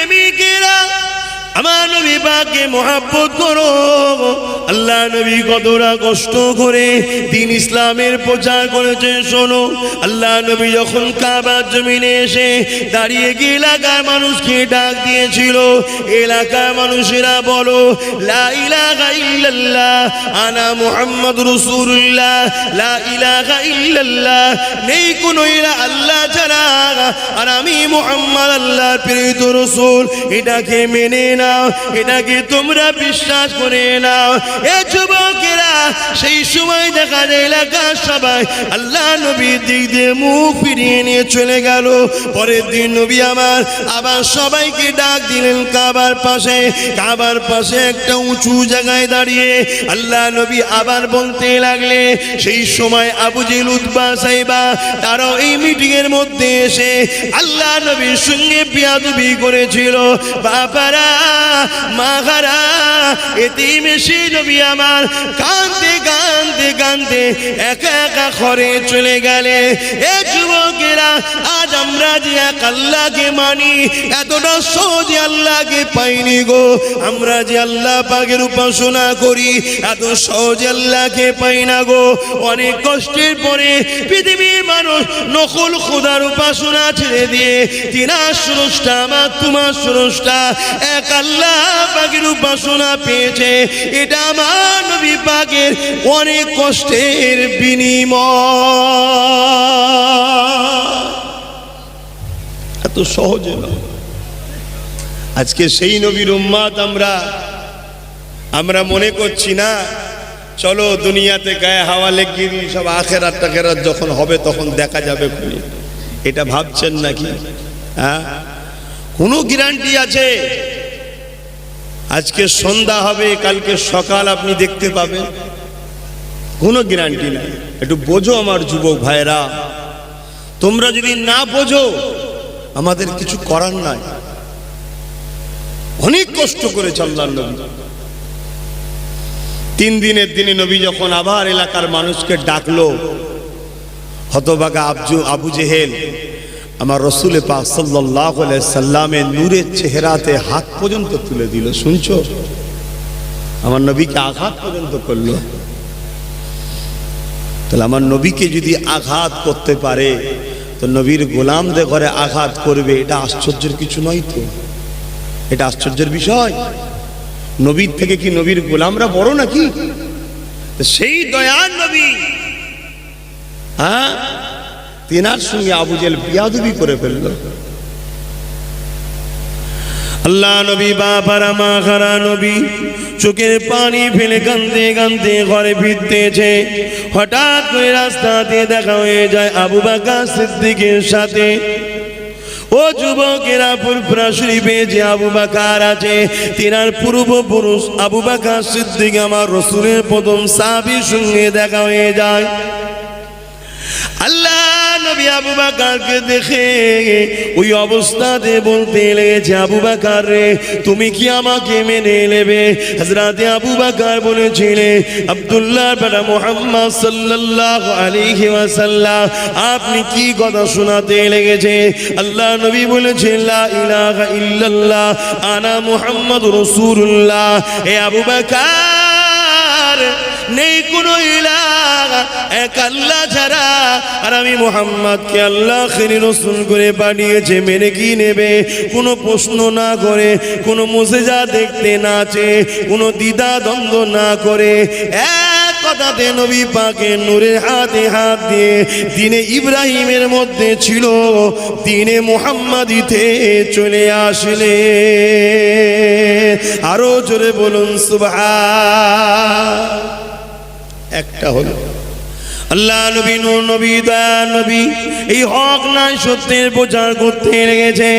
প্রেমিকেরা আমার নবী পাককে মহব্বত করো। আল্লাহ নবী কতটা কষ্ট করে দ্বীন ইসলামের প্রচার করেছেন শোনো। আল্লাহ নবী যখন কাবার জমিনে এসে দাঁড়িয়ে গিয়ে এলাকার মানুষকে ডাক দিয়েছিল, এলাকার মানুষেরা বলো লা ইলাহা ইল্লাল্লাহ আনা মুহাম্মাদুর রাসূলুল্লাহ, লা ইলাহা ইল্লাল্লাহ, নেই কোনো ইলাহ আল্লাহ ছাড়া, আর আমি মুহাম্মদ আল্লাহর প্রেরিত রাসূল, এটাকে মেনে নাও, এটাকে তোমরা বিশ্বাস করে নাও। এ যুবকেরা, সেই সময় দেখা যায় এলাকার সবাই আল্লাহ নবীর দিক দিয়ে মুখ ফিরিয়ে নিয়ে চলে গেল। পরের দিন নবী আমার আবার সবাইকে ডাক দিলেন কাবার পাশে। কাবার পাশে একটা উঁচু জায়গায় দাঁড়িয়ে আল্লাহ নবী আবার বলতে লাগলে, সেই সময় আবু জেহেল, উতবা, সাইবা তারাও এই মিটিং এর মধ্যে এসে আল্লাহ নবীর সঙ্গে বেয়াদবি করেছিল। বাবারা, মাহারা, এতিম এসে নবী আমার কাঁদতে কাঁদতে কাঁদতে একা একা ঘরে চলে গেলে। এ যুবকেরা, আজ আমরা যে এক আল্লাহকে মানি, এতটা সহজে আল্লাহকে পাইনি গো। আমরা যে আল্লাহ পাকের উপাসনা করি, এত সহজে আল্লাহকে পাই না গো। অনেক কষ্টের পরে পৃথিবীর মানুষ নকল খোদার উপাসনা ছেড়ে দিয়ে তিনার স্রষ্টা, আমার তোমার স্রষ্টা এক আল্লাহ পাকের উপাসনা পেয়েছে। এটা আমার নবী পাকের অনেক কষ্টের বিনিময়, এত সহজে না। আজকে সেই নবীর উম্মত আমরা মনে করছি না চলো দুনিয়াতে গায়ে হাওয়া লেগে দিই, সব আখেরাত টাখেরাত যখন হবে তখন দেখা যাবে। এটা ভাবছেন নাকি? হ্যাঁ, কোনো গ্যারান্টি আছে আজকে সন্ধ্যা হবে কালকে সকাল আপনি দেখতে পাবেন? কোনো গ্যারান্টি নাই। একটু বোঝো আমার যুবক ভাইরা, তোমরা যদি না বোঝো আমাদের কিছু করার নাই। অনেক কষ্ট করেছে আল্লাহর নবী। 3 দিনের দিনে নবী যখন আবার এলাকার মানুষকে ডাকলো, হতভাগা আবু জেহেল আমার রসুল পাক সাল্লাল্লাহু আলাইহি সাল্লামের নূরের চেহারাতে হাত পর্যন্ত তুলে দিল। শুনছো? আমার নবীকে আঘাত পর্যন্ত করলো। তাহলে আমার নবীকে যদি আঘাত করতে পারে তো নবীর গোলামদের ঘরে আঘাত করবে, এটা আশ্চর্যের কিছু নয় তো? এটা আশ্চর্যের বিষয়? নবীর থেকে কি নবীর গোলামরা বড় নাকি? সেই দয়ার নবী, হ্যাঁ, তিনার সঙ্গে আবু জেহেল বিয়াদবি করে ফেলল। আল্লাহ নবী, বাবারা, মাখারা নবী চোখের পানি ফেলে কাঁদতে কাঁদতে ঘরে ফিরতেছে। হঠাৎ করে রাস্তাতে দেখা হয়ে যায় আবু বকর সিদ্দিকের সাথে। ও যুবকেরা, ফুরফুরা শরীফে যে আবু বকর আছে, তিনার পূর্বপুরুষ আবু বকর সিদ্দিক আমার রাসূলের প্রথম সাহাবীর সঙ্গে দেখা হয়ে যায়। আল্লাহ নবী আবু বকরকে দেখে ওই অবস্থাতে বলতে লেগেছে, আবু বকর রে, তুমি কি আমাকে মেনে নেবে? হযরতে আবু বকর বলেছিলেন, আব্দুল্লাহর বেটা মুহাম্মদ সাল্লাল্লাহু আলাইহি ওয়াসাল্লাম, আপনি কি কথা শোনাতে লেগেছে? আল্লাহ নবী বলেছেন, লা ইলাহা ইল্লাল্লাহ আনা মুহাম্মাদুর রাসূলুল্লাহ। হে আবু বকর, নেই কোনো ইলাহ এক আল্লাহ ছাড়া, আর আমি মুহাম্মদকে আল্লাহ আখিরি রাসূল করে পাঠিয়েছে, মেনে কি নেবে? কোনো প্রশ্ন না করে, কোনো মুজিজা দেখতে না চেয়ে, কোনো দ্বিধা দ্বন্দ্ব না করে এক কথাতে নবী পাকের নূরের হাতে হাত দিয়ে দ্বীনে ইব্রাহিমের মধ্যে ছিল দ্বীনে মুহাম্মাদিতে চলে আসলে। আরো জোরে বলুন সুবহান। একটা হলো আল্লাহ নবী, নূর নবী, দয়া নবী এই হক নাই সত্যের প্রচার করতে লেগেছে।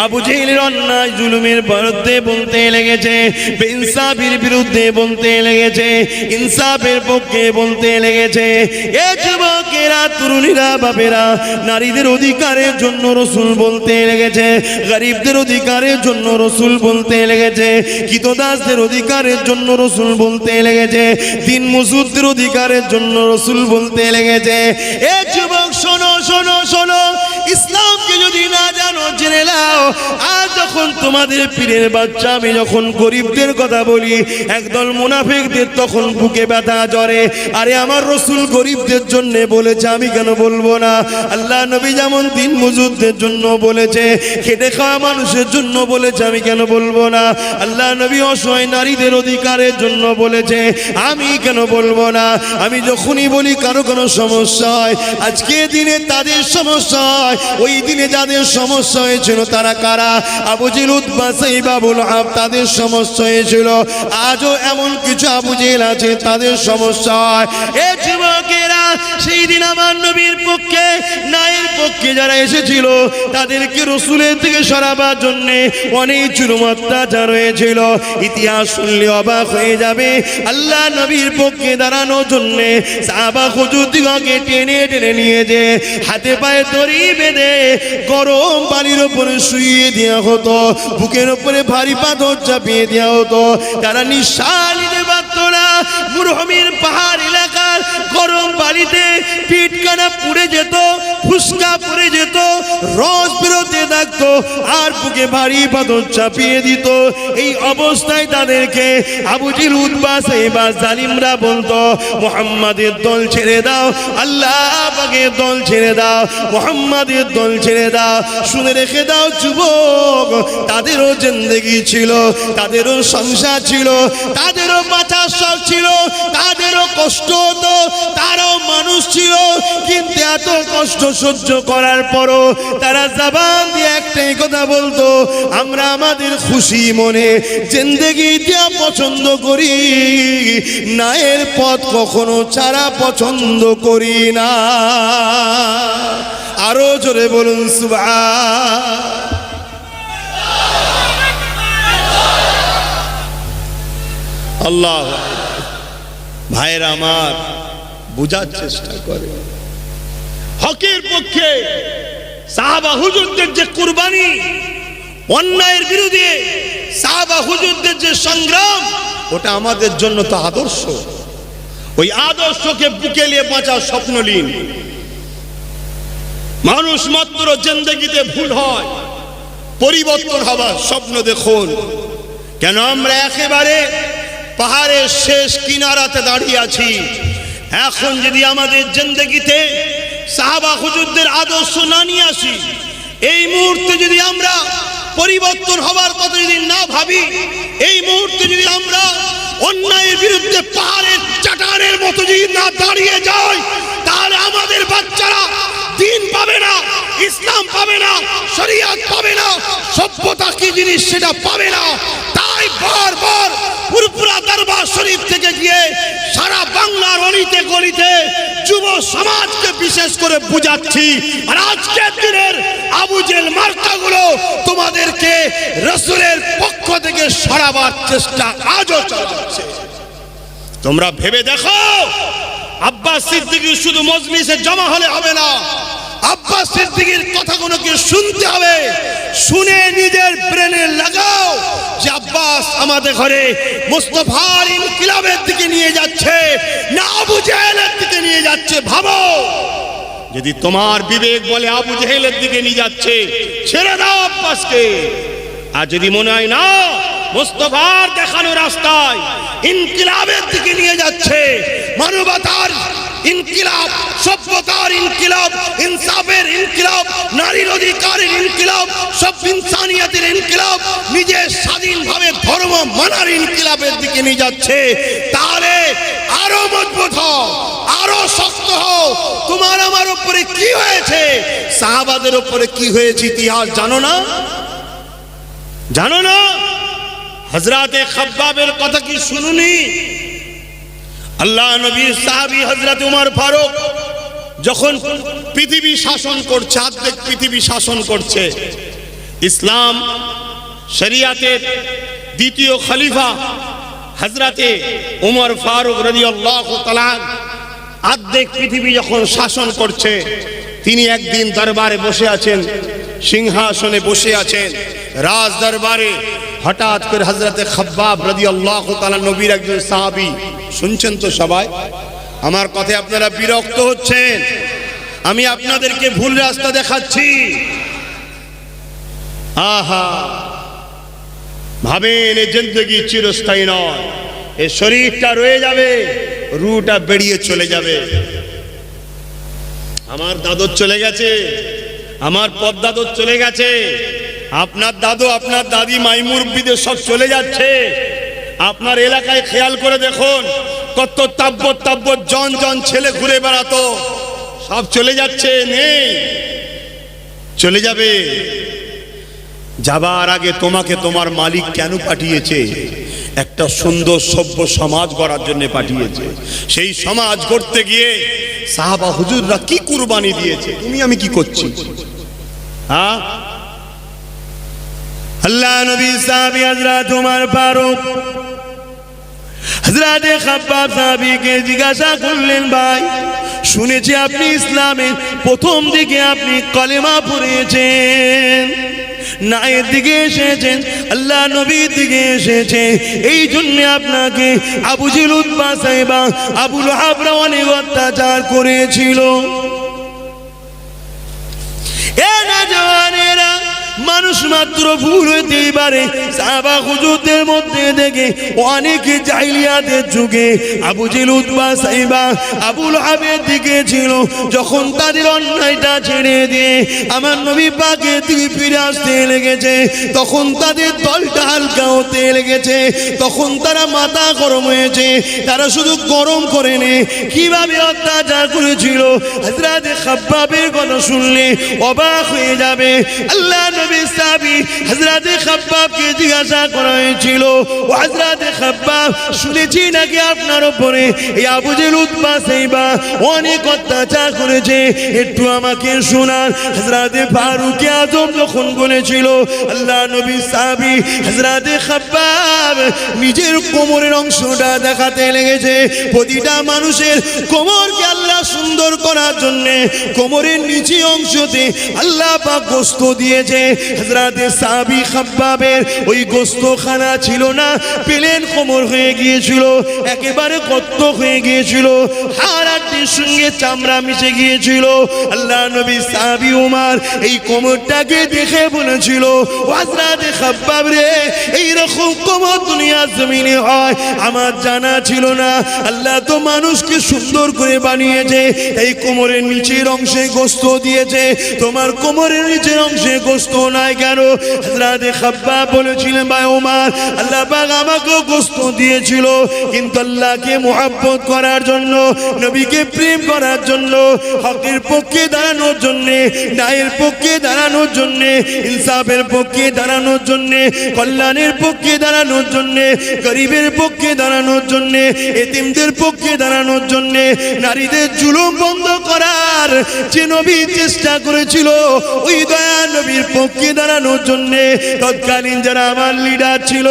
আবু জেহেলের অন্যায় জুলুমের বিরুদ্ধে বলতে লেগেছে, বেইনসাফির বিরুদ্ধে বলতে লেগেছে, ইনসাফের পক্ষে বলতে লেগেছে। এ যুবকেরা, তরুণীরা, বাপেরা, নারীদের অধিকারের জন্য রসুল বলতে লেগেছে, গরিবদের অধিকারের জন্য রসুল বলতে লেগেছে, কৃতদাসদের অধিকারের জন্য রসুল বলতে লেগেছে, দিন মজুরদের অধিকারের জন্য রসুল বলতে লেগেছে। এ যুবক, শোনো শোনো শোনো, ইসলামকে যদি না জানো জেনে নাও, আজ যখন তোমাদের পীরের বাচ্চা আমি যখন গরিবদের কথা বলি, একদল মুনাফিকদের তখন বুকে ব্যথা জ্বরে। আরে আমার রসুল গরিবদের জন্য বলেছে, আমি কেন বলবো না? আল্লাহ নবী যেমন দিন মজুরদের জন্য বলেছে, খেটে খাওয়া মানুষের জন্য বলেছে, আমি কেন বলবো না? আল্লাহ নবী অসহায় নারীদের অধিকারের জন্য বলেছে, আমি কেন বলবো না? আমি যখনই বলি কারো কোনো সমস্যা হয়, আজকে দিনে তাদের সমস্যা হয়, ওই দিনে যাদের সমস্যা হয়েছিল তারা কারা? আবু জেহেল, উতবা, সাইবা, আবু লাহাব, তাদের সমস্যা হয়েছিল। আজও এমন কিছু আবু জেহেল আছে, তাদের সমস্যা হয়। এ যুবকেরা, সেই দিন আমার নবীর পক্ষে, নায়ের পক্ষে যারা এসেছিল, তাদেরকে রসুলের থেকে সরাবার জন্য অনেক জুলুম অত্যাচার হয়েছিল। ইতিহাস শুনলে অবাক হয়ে যাবে। আল্লাহ নবীর পক্ষে দাঁড়ানোর জন্য সাহাবা হুজুর দিগকে টেনে টেনে নিয়ে যে হাতে পায়ে দড়ি বেঁধে গরম পানির উপরে শুইয়ে দেওয়া হতো, বুকের উপরে ভারী পাথর চাপিয়ে দেওয়া হতো। তারা নিঃশ্বাস নিতে পারত না। মরুভূমির পাহাড় এলাকার গরম পানিতে পিঠ কানা পুড়ে যেত, ফুসকা পড়ে যেত, রস বেরোতে থাকতো, আর বুকে ভারী পাথর চাপিয়ে দিত। এই অবস্থায় তাদেরকে আবু জেহেল, উতবা, সাইবা, জালিমরা বলতো, মুহাম্মাদের দল ছেড়ে দাও, আল্লাহ পাকের দল ছেড়ে দাও, মুহাম্মাদের দল ছেড়ে দাও। শুনে রেখে দাও যুবক, তাদেরও জিন্দেগি ছিল, তাদেরও সংসার ছিল, তাদেরও বাঁচার শখ ছিল, তাদেরও কষ্ট হতো, তারাও মানুষ ছিল। কিন্তু এত কষ্ট সহ্য করার পরও তারা জবান দিয়ে একটাই কথা বলতো, আমরা আমাদের খুশি মনে জিন্দেগি দেওয়া পছন্দ করি, নায়ের পথ কখনো ছাড়া পছন্দ করি না। আরো জোরে বলুন সুবহান। আল্লাহ। ভাইরা আমার, বুঝার চেষ্টা করে, হকের পক্ষে সাহাবা হুজুরদের যে কুরবানি, অন্যায়ের বিরুদ্ধে সাহাবা হুজুরদের যে সংগ্রাম, ওটা আমাদের জন্য তো আদর্শ। ওই আদর্শকে বুকে নিয়ে বাঁচার স্বপ্ন নিন। মানুষ মাত্র জিন্দেগিতে ভুল হয়, পরিবর্তন হবার স্বপ্ন দেখুন। কেন আমরা একেবারে পাহাড়ের শেষ কিনারাতে দাঁড়িয়ে আছি। এখন যদি আমাদের জিন্দেগিতে সাহাবা হুজুরদের আদর্শ না নিয়ে আসি, এই মুহূর্তে যদি আমরা পরিবর্তন হবার কথা যদি না ভাবি, এই মুহূর্তে যদি আমরা অন্যায়ের বিরুদ্ধে পাহাড়ের চাটানের মতো যদি না দাঁড়িয়ে যাই, তাহলে আমাদের বাচ্চারা দিন পাবে না, ইসলাম পাবে না, শরিয়ত পাবে না, সভ্যতা কি জিনিস সেটা পাবে না। তাই বারবার পুরপুরা দরবার শরীফ থেকে গিয়ে সারা বাংলার অলিতে গলিতে যুব সমাজকে বিশেষ করে বুঝাচ্ছি। আর আজকের দিনের আবু জেহেল মার্কাগুলো তোমাদেরকে রাসূলের পক্ষ থেকে সরাবার চেষ্টা আজও চালাচ্ছে। তোমরা ভেবে দেখো, আব্বাস সিদ্দিকী শুধু মজলিসে জমা হলে হবে না, আব্বাস সিদ্দিকীর কথাগুলোকে শুনতে হবে। শুনে নিজের ব্রেনে লাগাও যে আব্বাস আমাদের ঘরে মুস্তাফার ইনকিলাবের দিকে নিয়ে যাচ্ছে না আবু জেহেলের দিকে নিয়ে যাচ্ছে। ভাবো, যদি তোমার বিবেক বলে আবু জেহেলের দিকে নিয়ে যাচ্ছে, ছেড়ে দাও আব্বাসকে। আর যদি মনে হয় না মুস্তাফার দেখানো রাস্তায় ইনকিলাবের দিকে নিয়ে যাচ্ছে, মানবতার ইনকিলাব, সভ্যতার ইনকিলাব, ইনসাফের ইনকিলাব, নারীর অধিকারের ইনকিলাব, সব ইনসানিয়তের ইনকিলাব, নিজের স্বাধীনভাবে ধর্ম মানার ইনকিলাবের দিকে নিয়ে যাচ্ছে, তাহলে আরো মজবুত হও, আরো শক্ত হও। তোমার আমার উপরে কি হয়েছে, সাহাবাদের উপরে কি হয়েছে ইতিহাস জানো না? জানো না? হযরতে খাব্বাবের কথা কি শুনুনি? আল্লাহ নবীর সাহাবী হযরত উমর ফারুক যখন পৃথিবী শাসন করছে, অর্ধেক পৃথিবী শাসন করছে, ইসলাম শরিয়াতের দ্বিতীয় খলিফা হযরতে উমর ফারুক রাদিয়াল্লাহু তাআলা অর্ধেক পৃথিবী যখন শাসন করছে, তিনি একদিন দরবারে বসে আছেন, সিংহাসনে বসে আছেন, রাজ দরবারে। হঠাৎ করে হযরতে খাব্বাব রাদিয়াল্লাহু তাআলা, নবীর একজন সাহাবী, শুনছেন তো সবাই? আমার কথায় আপনারা বিরক্ত হচ্ছেন? আমি আপনাদেরকে ভুল রাস্তা দেখাচ্ছি। আহা, ভাবেন এই জিন্দগি চিরস্থায়ী নয়, এই শরীরটা রয়ে যাবে, রুটা বেরিয়ে চলে যাবে। আমার দাদর চলে গেছে, আমার পদ্দাদর চলে গেছে, আপনার দাদু আপনার দাদি মাই মুরব্বিদের সব চলে যাচ্ছে। আপনার এলাকায় খেয়াল করে দেখুন, কত তাব্য জন জন ছেলে ঘুরে বেড়াতো, সব চলে যাচ্ছে, নেই, চলে যাবে। যাবার আগে তোমাকে তোমার মালিক কেন পাঠিয়েছে? একটা সুন্দর সভ্য সমাজ গড়ার জন্য পাঠিয়েছে। সেই সমাজ গড়তে গিয়ে সাহাবা হুজুররা কি কুরবানি দিয়েছে, তুমি আমি কি করছি? হ্যাঁ, আল্লাহ নবী সাহাবী হযরত ওমর ফারুক হযরত খাব্বাব সাহাবীকে জিজ্ঞাসা করলেন, ভাই শুনেছি আপনি ইসলামের প্রথম দিকে আপনি কলেমা পড়েছেন, নায়ের দিকে এসেছেন, আল্লাহ নবীর দিকে এসেছে, এই জন্য আপনাকে আবু জেহেল উতবা সাইবা আবু লাহাবরা অনেক অত্যাচার করেছিল। এ নওজওয়ানেরা, মানুষ মাত্র ভুল হইতেই পারে। সাহাবা হুজুরদের মধ্যে দেখে অনেকে জাহিলিয়াতের যুগে আবু জেহেল উতবা সাইবা আবু লাহাবের দিকে ছিল। যখন তাদের অন্যায়টা ছেড়ে দিয়ে আমার নবী পাকের দিকে ফিরে আসতে লেগেছে, তখন তাদের দলটা হালকা হতে লেগেছে, তখন তারা মাথা গরম হয়েছে। তারা শুধু গরম করেনি, কিভাবে অত্যাচার করেছিল হযরত খাব্বাবের কথা শুনলে অবাক হয়ে যাবে। আল্লাহ নবী সাহাবী হযরত খাব্বাবকে জিজ্ঞাসা করা হয়েছিল, ও হযরত খাব্বাব, শুনেছি নাকি আপনার উপরে এই আবু জেহেল উতবা সাইবা অনেক অত্যাচার করেছে, একটু আমাকে শোনান। হযরত ফারুক আযম যখন বলেছিল, আল্লাহ নবী সাহাবী হযরত খাব্বাব নিজের কোমরের অংশটা দেখাতে লেগেছে। প্রতিটা মানুষের কোমরকে আল্লাহ সুন্দর করার জন্য কোমরের নিচে অংশতে আল্লাহ পাক গোশত দিয়েছে। হযরত সাহাবী খাব্বাবের ওই গোশতখানা ছিল না, প্লেন কোমর হয়ে গিয়েছিল, একেবারে কত হয়ে গিয়েছিল, হাড় হাড়ির সঙ্গে চামড়া মিশে গিয়েছিল। আল্লাহ নবী সাহাবী ওমর এই কোমরটাকে দেখে বলেছিল, হযরত খাব্বাব রে, এই রকম কোমর দুনিয়ার জমিনে হয় আমার জানা ছিল না। আল্লাহ তো মানুষকে সুন্দর করে বানিয়েছে, এই কোমরের নিচের অংশে গোশত দিয়েছে, তোমার কোমরের নিচের অংশে গোশত নাই কেন? হযরত খাব্বাব বলেছিলেন, ভাই ওমর, আল্লাহ পাক আমাকেও গোশত দিয়েছিল, কিন্তু আল্লাহকে মুহাব্বত করার জন্য, নবীকে প্রেম করার জন্য, হকের পক্ষে দাঁড়ানোর জন্য, ন্যায়ের পক্ষে দাঁড়ানোর জন্য, ইনসাফের পক্ষে দাঁড়ানোর জন্য, কল্যাণের পক্ষে দাঁড়ানোর জন্য, গরিবের পক্ষে দাঁড়ানোর জন্য, এতিমদের পক্ষে দাঁড়ানোর জন্য, নারীদের জুলুম বন্ধ করার যে নবী চেষ্টা করেছিল, ওই দয়া নবীর পক্ষে দাঁড়ানোর জন্য তৎকালীন যারা আমার লিডার ছিল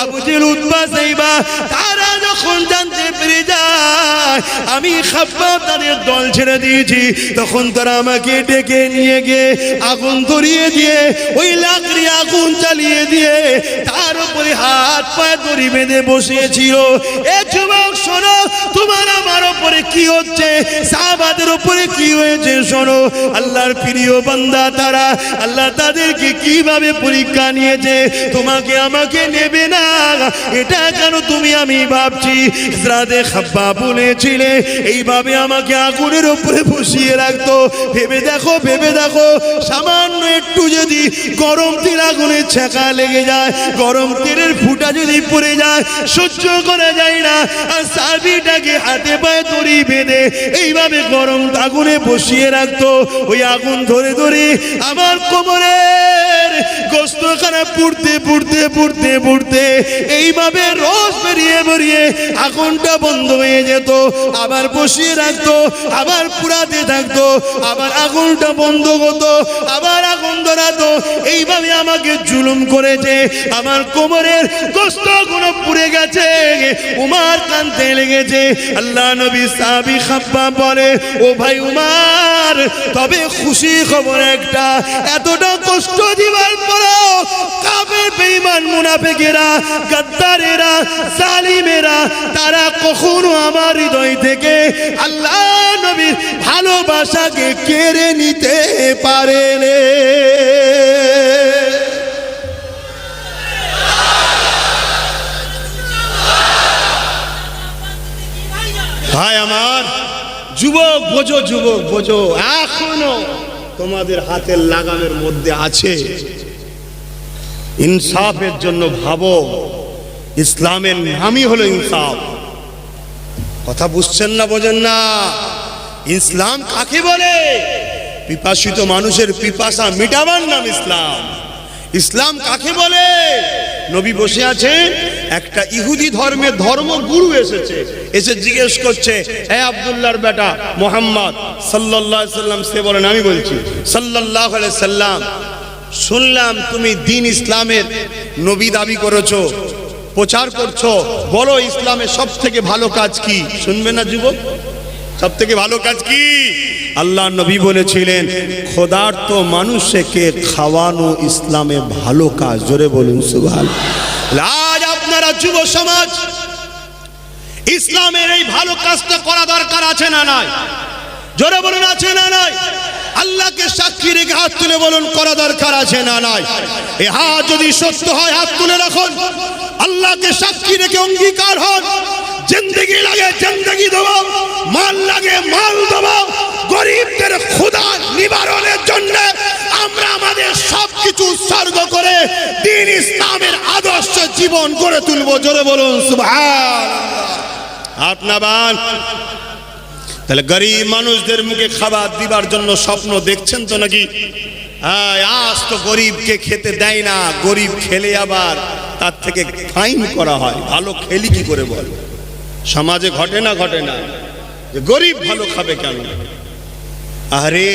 আবু জেহেল উতবা সাইবা, তারা যখন জানতে পেরে যায় আমি খাব্বাব তাদের দল ছেড়ে দিয়েছি, তখন তারা আমাকে ডেকে নিয়ে গিয়ে আগুন ধরিয়ে দিয়ে, ওই লাকড়ি আগুন চালিয়ে দিয়ে তার উপরে হাত পায়ে দড়ি বেঁধে বসিয়েছিল। এ যুবক শোনো, তোমার আমার উপরে কি হচ্ছে, সাহাবাদের উপরে কি হয়েছে শোনো। আল্লাহর প্রিয় বান্দা তারা, আল্লাহ তাদেরকে কিভাবে পরীক্ষা নিয়েছে, তোমাকে আমাকে নেবে না এটা কেন তুমি আমি ভাবছি। হযরত খাব্বাব বলেছিলে, এইভাবে আমাকে আগুনের উপরে বসিয়ে রাখতো, ভেবে দেখো, ভেবে দেখো, সামান্য একটু যদি গরম তেল আগুনে ছেঁকা লেগে যায়, গরম তেলের ফুটা যদি পড়ে যায়, সহ্য করা যায় না। আর সাহাবীটাকে হাতে পায়ে দড়ি বেঁধে এইভাবে গরম আগুনে বসিয়ে রাখতো, ওই আগুন ধরে ধরে আমার কোমরের গোশতখানা পুড়তে পুড়তে পুড়তে পুড়তে এইভাবে রস বেরিয়ে বেরিয়ে আগুনটা বন্ধ হয়ে যেত, আবার বসিয়ে রাখতো, আবার পুড়াতে থাকতো, আবার আগুনটা বন্ধ হতো, আবার আগুন ধরাতো। এইভাবে আমাকে জুলুম করেছে, আমার কোমরের গোশতগুলো পুড়ে গেছে। উমর কাঁদতে লেগেছে। আল্লাহ নবী সাহাবী খাব্বাব বলে, ও ভাই উমর, তবে খুশি খবর একটা, এতটা কষ্ট দিবার পরেও কাফের বেঈমান মুনাফিকেরা, গাদ্দারেরা, জালিমেরা, তারা কখনো আমার হৃদয় থেকে আল্লাহ নবীর ভালোবাসাকে কেড়ে নিতে পারে না। বোঝো যুবক, বোঝো, এখনো তোমাদের হাতের লাগামের মধ্যে আছে। ইনসাফের জন্য ভাবো, ইসলামের নামই হলো ইনসাফ। কথা বুঝছেন না, বোঝেন না? ইসলাম কাকে বলে? পিপাসিত মানুষের পিপাসা মিটাবার নাম ইসলাম। ইসলাম কাকে বলে? নবী বসে আছেন, একটা ইহুদি ধর্মের ধর্মগুরু এসেছে, এসে জিজ্ঞেস করছে, হে আব্দুল্লাহর বেটা মোহাম্মদ সাল্লাল্লাহু আলাইহি সাল্লাম, সে বলেন আমি বলছি, সাল্লাল্লাহু আলাইহি সাল্লাম, শুনলাম তুমি দ্বীন ইসলামের নবী দাবি করেছো, প্রচার করছো, বলো ইসলামের সব থেকে ভালো কাজ কি? শুনবে না যুবক? সব থেকে ভালো কাজ কি? আল্লাহ নবী বলেছিলেন, ক্ষুধার্ত মানুষকে খাওয়ানো ইসলামে ভালো কাজ। জোরে বলুন সুবহানাল্লাহ। আজ আপনারা যুব সমাজ ইসলামের এই ভালো কাজটা করা দরকার আছে না নাই? জোরে বলুন আছে না নাই? আল্লাহকে সাক্ষী রেখে হাত তুলে বলুন করা দরকার আছে না নাই? এই হাত যদি সত্য হয় হাত তুলে রাখুন, আল্লাহকে সাক্ষী রেখে অঙ্গীকার হন, জিন্দেগি লাগে জিন্দেগি দেবো, মাল লাগে মাল দেবো, গরিবদের ক্ষুধা নিবারণের জন্য আমরা আমাদের সবকিছু উৎসর্গ করে দ্বীন ইসলামের আদর্শ জীবন গড়ে তুলবো। জোরে বলুন সুবহানাল্লাহ। আপনার তাহলে গরিব মানুষদের মুখে খাবার দিবার জন্য স্বপ্ন দেখছেন তো নাকি? আজ তো গরিবকে খেতে দেয় না, গরিব খেলে আবার তার থেকে ফাইন করা হয়। ভালো খেলি কি করে বল? সমাজে ঘটে না, ঘটে না যে গরিব ভালো খাবে কেন? আরে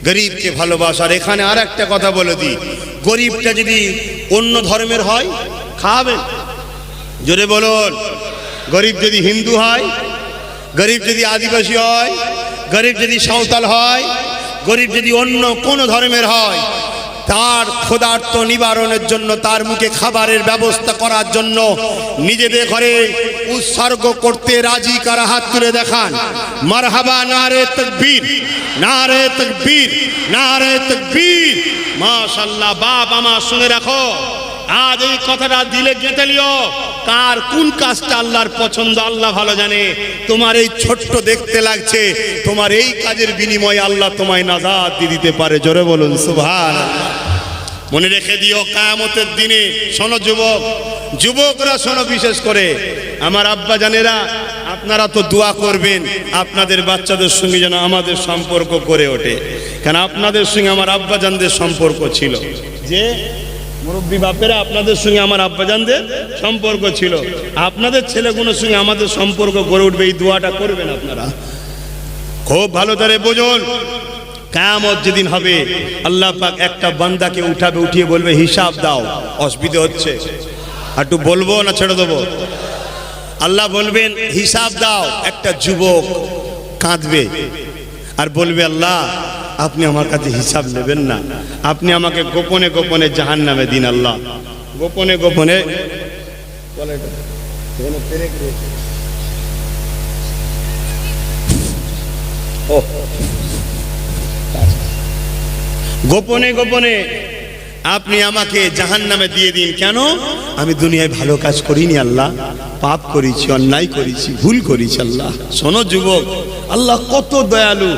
গরিবকে ভালোবাসার। এখানে আর একটা কথা বলে দিই, গরিবটা যদি অন্য ধর্মের হয় খাবেন? জোরে বলুন। গরিব যদি হিন্দু হয়, গরিব যদি আদিবাসী হয়, গরিব যদি সাঁওতাল হয়, গরিব যদি অন্য কোনো ধর্মের হয়, তার ক্ষুধার্ত নিবারণের জন্য, তার মুখে খাবারের ব্যবস্থা করার জন্য নিজেদের ঘরে উৎসর্গ করতে রাজি কারা? হাত তুলে দেখান। মারহাবা, নারে তাকবীর, নারে তাকবীর, নারে তাকবীর। মাশাআল্লাহ। বাপ আমার শুনে রাখো, আজ এই কথাটা দিলে গেঁথে লিও, কার কোন কাজটা আল্লাহর পছন্দ আল্লাহ ভালো জানে। তোমার এই ছোট্ট দেখতে লাগছে, তোমার এই কাজের বিনিময়ে আল্লাহ তোমায় নাজাত দিয়ে দিতে পারে। জোরে বলুন সুবহানাল্লাহ। মনে রেখে দিও কিয়ামতের দিনে। শোনো যুবক, যুবকরা শোনো, বিশেষ করে আমার আব্বা জানেরা, আপনারা তো দোয়া করবেন আপনাদের বাচ্চাদের সঙ্গে যেন আমাদের সম্পর্ক করে ওঠে। কারণ আপনাদের সঙ্গে আমার আব্বাজানদের সম্পর্ক ছিল, যে মুরব্বী বাপেরা আপনাদের সঙ্গে আমার আব্বাজানদের সম্পর্ক ছিল। আপনাদের ছেলেগুলোর সঙ্গে আমাদের সম্পর্ক গড়ে উঠবে, এই দোয়াটা করবেন আপনারা। খুব ভালো করে বুঝুন, কিয়ামত যেদিন হবে আল্লাহ পাক একটা বান্দাকে উঠাবে, উঠিয়ে বলবে হিসাব দাও। অসুবিধা হচ্ছে? একটু বলবো না ছেড়ে দেবো? আল্লাহ বলবেন হিসাব দাও। একটা যুবক কাঁদবে আর বলবে, আল্লাহ আপনি আমার কাছে হিসাব নেবেন না, আপনি আমাকে গোপনে গোপনে জাহান্নামে দিন। আল্লাহ গোপনে গোপনে গোপনে গোপনে আপনি আমাকে জাহান্নামে দিয়ে দিন। কেন? আমি দুনিয়ায় ভালো কাজ করিনি আল্লাহ, পাপ করেছি, অন্যায় করেছি, ভুল করেছি। আল্লাহ শোনো যুবক, আল্লাহ কত দয়ালু।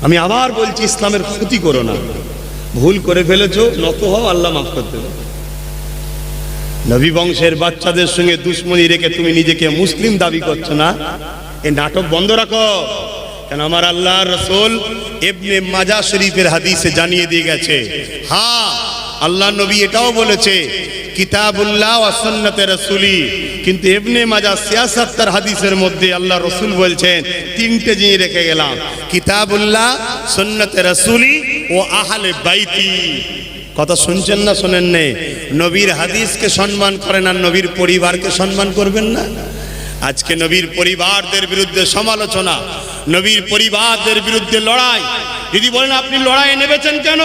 আমি আবার বলছি, ইসলামের ক্ষতি করো না। ভুল করে ফেলেছো, নত হও, আল্লাহ মাফ করতে দেবে। নবী বংশের বাচ্চাদের সঙ্গে দুশ্মনী রেখে তুমি নিজেকে মুসলিম দাবি করছো না, এই নাটক বন্ধ রাখো। কেন আমার আল্লাহর রাসূল ইবনে মাজা শরীফের হাদিসে জানিয়ে দিয়ে গেছে, হ্যাঁ আল্লাহ নবী এটাও বলেছে কিতাবুল্লাহ ওয়া সুন্নাতে রাসূলি, কিন্তু ইবনে মাজা ৭৬ হাদিসের মধ্যে আল্লাহ রাসূল বলছেন তিনটে জিনিস রেখে গেলাম, কিতাবুল্লাহ, সুন্নাতে রাসূলি ও আহলে বাইতি। কথা শুনছেন না শোনেন নে? নবীর হাদিসকে সম্মান করেন আর নবীর পরিবারকে সম্মান করবেন না। আজকে নবীর পরিবারদের বিরুদ্ধে সমালোচনা, নবীর পরিবারদের বিরুদ্ধে লড়াই। যদি বলেন আপনি লড়াই নেমেছেন কেন,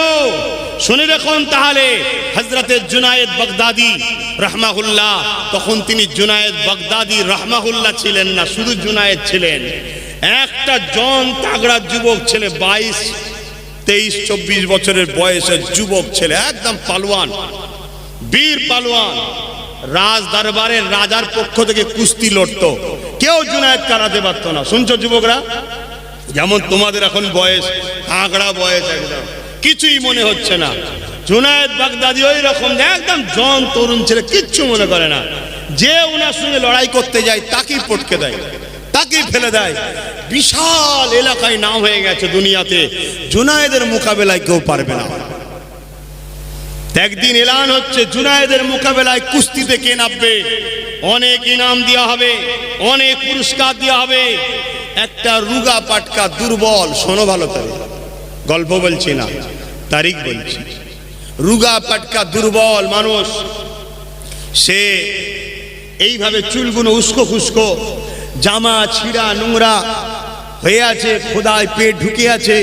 শুনে রাখুন তাহলে হযরতে জুনায়েদ বাগদাদি রাহমাহুল্লাহ, তখন তিনি জুনায়েদ বাগদাদি রাহমাহুল্লাহ ছিলেন না, শুধু জুনায়েদ ছিলেন। একটা জন তাগড়া যুবক ছেলে, 22, 23, 24 বছরের বয়সের যুবক ছেলে, একদম পালোয়ান, বীর পালোয়ান। রাজ দরবারের রাজার পক্ষ থেকে কুস্তি লড়তো, কেউ জুনায়েদ কারাতে পারতো না। শুনছো যুবকরা? যেমন তোমাদের এখন বয়স আঁকড়া বয়স, একদম কিছুই মনে হচ্ছে না। জুনায়েদ বাগদাদি ওই রকম একদম জন তরুণ ছেলে, কিচ্ছু মনে করে না। যে ওনার সঙ্গে লড়াই করতে যায় তাকেই পটকে দেয়, তাকেই ফেলে দেয়। বিশাল এলাকায় নাম হয়ে গেছে দুনিয়াতে, জুনায়েদের মোকাবেলায় কেউ পারবে না। একদিন এলান হচ্ছে জুনায়েদের মোকাবেলায় কুস্তিতে কে নামবে, অনেক ইনাম দেওয়া হবে, অনেক পুরস্কার দেওয়া হবে। একটা রুগা পাটকা দুর্বল, শোনো ভালো করে, গল্প বলছি না, তারিখ বলছি। রুগা পাটকা দুর্বল মানুষ, সে এইভাবে চুলগুলো উস্কো খুস্কো, জামা ছিঁড়া নোংরা হয়ে আছে, খোদায় পেট ঢুকে আছে,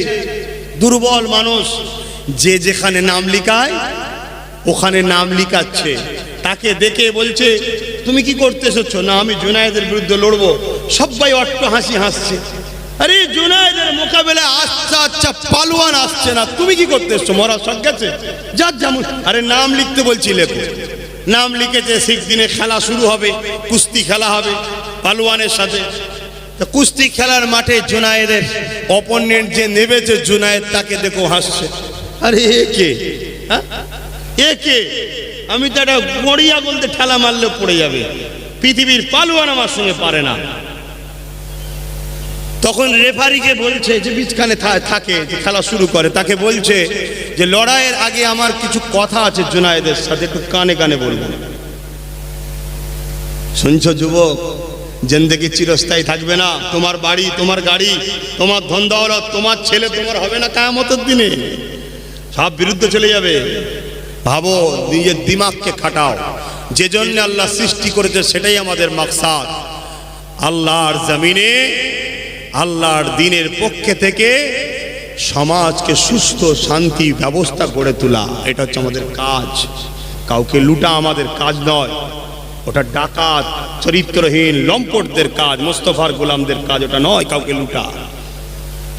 দুর্বল মানুষ। যে যেখানে নাম লিখায় ওখানে নাম লিখাচ্ছে। তাকে দেখে বলছে, তুমি কি করতে এসেছো? না, আমি জুনায়েদের বিরুদ্ধে লড়বো। সবাই অট্ট হাসি হাসছে। আরে জুনায়েদের মোকাবেলায় আচ্ছা আচ্ছা পালোয়ান আসছে না, তুমি কি করতে এসছো? মরা সব গেছে, যার যেমন। আরে নাম লিখতে বলছি, লেখো। নাম লিখেছে, ঠিক দিনে খেলা শুরু হবে, কুস্তি খেলা হবে পালোয়ানের সাথে। কুস্তি খেলার মাঠে জুনায়েদের অপোনেন্ট যে নেমেছে, জুনায়েদ তাকে দেখো হাসছে। আরে এ কে? এ কে? আমি তো একটা গড়িয়া বলতে ঠেলা মারলে পড়ে যাবে, পৃথিবীর পালোয়ান আমার সঙ্গে পারে না। তখন রেফারিকে বলছে, যে বিচখানে থাকে, যে খেলা শুরু করে, তাকে বলছে যে লড়াইয়ের আগে আমার কিছু কথা আছে জুনায়েদের সাথে, একটু কানে কানে বলবো। শুনছো যুবক, জিন্দেগি চিরস্থায়ী থাকবে না। তোমার বাড়ি, তোমার গাড়ি, তোমার ধন দৌলত, তোমার ছেলে তোমার হবে না কিয়ামতের দিনে, সব বিরুদ্ধে চলে যাবে। ভাবো, নিজের দিমাগকে খাটাও। যে জন্য আল্লাহ সৃষ্টি করেছে সেটাই আমাদের মাকসাদ। আল্লাহর জমিনে আল্লাহর দ্বীনের পক্ষে থেকে সমাজকে সুস্থ শান্তি ব্যবস্থা গড়ে তোলা, এটা হচ্ছে আমাদের কাজ। কাউকে লুটা আমাদের কাজ নয়, ওটা ডাকাত চরিত্রহীন লম্পটদের কাজ, মোস্তফার গোলামদের কাজ ওটা নয়, কাউকে লুটা।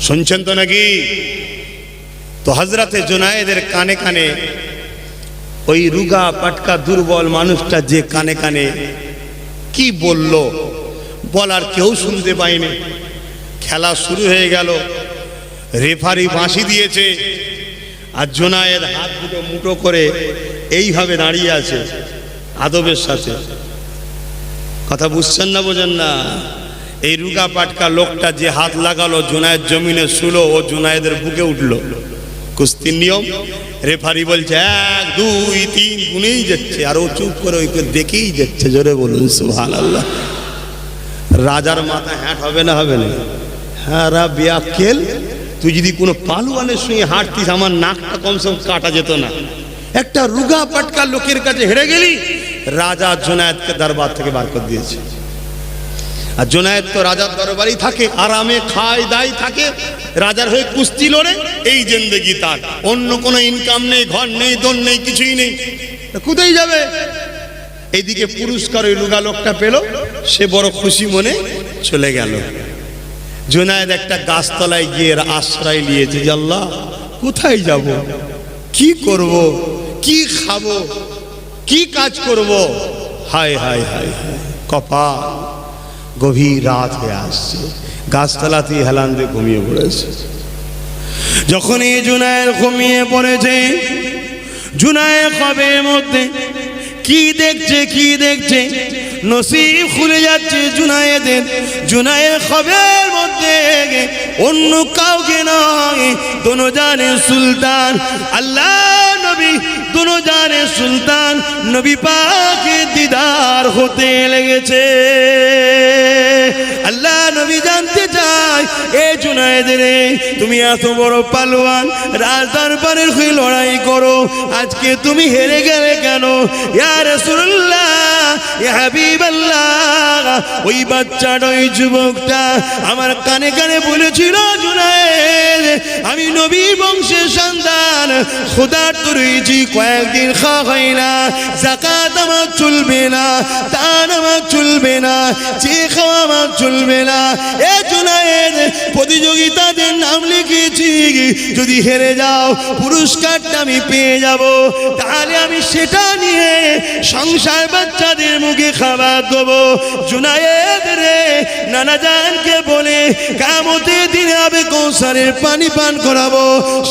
শুনছেন তো নাকি? তো হযরতে জুনায়েদের কানে কানে ওই রুগা পাটকা দুর্বল মানুষটা যে কানে কানে কি বলল, বলার কেউ শুনতে পায়নি। খেলা শুরু হয়ে গেল, রেফারি বাঁশি দিয়েছে, আর জুনায়েদ হাত দুটো মুঠো করে এইভাবে দাঁড়িয়ে আছে আদবের সাথে। কথা বুঝছেন না, বোঝেন না? এই রুগা পাটকা লোকটা যে হাত লাগালো, জুনায়েদ জমিনে শুলো, ও জুনায়েদের বুকে উঠলো। কুস্তির নিয়ম, রেফারি বলছে 1 2 3 গুনেই যাচ্ছে, আর ও চুপ করে ওইকে দেখেই যাচ্ছে। জোরে বলুন সুবহানাল্লাহ। রাজার মাথা হ্যাট হবে না? হবে না? হ্যাঁ রা বেয়াক্কেল, তুই যদি কোনো পালোয়ানের সঙ্গে হাঁটতিস, আমার নাকটা কমসে কম কাটা যেত না। একটা রুগা পাটকা লোকের কাছে হেরে গেলি, রাজা জুনায়েদকে দরবার থেকে বার করে দিয়েছে। আর জুনায়েদ তো রাজার দরবারেই থাকে, আরামে খায় দায় থাকে, রাজার হয়ে কুস্তি লড়ে, এই জিন্দেগি তার। অন্য কোনো ইনকাম নেই, ঘর নেই, দোন নেই, কিছুই নেই, কোথায় যাবে? এইদিকে পুরস্কার ওই রুগা লোকটা পেল, সে বড় খুশি মনে চলে গেল। জুনায়েদ একটা গাছতলায় গিয়ে আশ্রয় নিয়েছে, যে আল্লাহ কোথায় যাব, কি করব, কি খাবো, কি কাজ করব? হায় হায় হায় হায় কপাল। গভীর রাত হয়ে আসছে, গাছতলাতেই হেলান দিয়ে ঘুমিয়ে পড়েছে। যখনই জুনায়েদ ঘুমিয়ে পড়েছে, জুনায়েদ কবের মধ্যে কি দেখছে, কি দেখছে, নসিব খুলে যাচ্ছে জুনায়েদের। জুনায়েদ কবের মধ্যে অন্য কাউকে নয়, দোনো জানের সুলতান আল্লাহ নবী, দোনো জানের সুলতান নবী পাকের দিদার হতে লেগেছে। আল্লাহ নবী জানতে চায়, এ জুনায়েদ রে, তুমি এত বড় পালোয়ান, রাজ দরবারের হয়ে লড়াই করো, আজকে তুমি হেরে গেলে কেন? ইয়া রাসূলুল্লাহ, ইয়া হাবিবাল্লাহ, ওই বাচ্চাটা, ওই যুবকটা আমার কানে কানে বলেছিল, জুনায়েদ আমি নবী বংশের সন্তান, খোদার তো রয়েছি, কয়েকদিন খাওয়া হয় না, যাকাত আমার চলবে না, দান আমার চলবে না, যে খাওয়া আমার চলবে না। এ জুনায়েদ, প্রতিযোগিতাদের নাম লিখেছি, যদি হেরে যাও পুরস্কারটা আমি পেয়ে যাব, তাহলে আমি সেটা নিয়ে সংসার বাচ্চাদের মুখে খাবার দেবো। জুনায়েদ রে নানা জানকে বলে কিয়ামতের দিনে আবে কৌসারের পানি পান করাবো,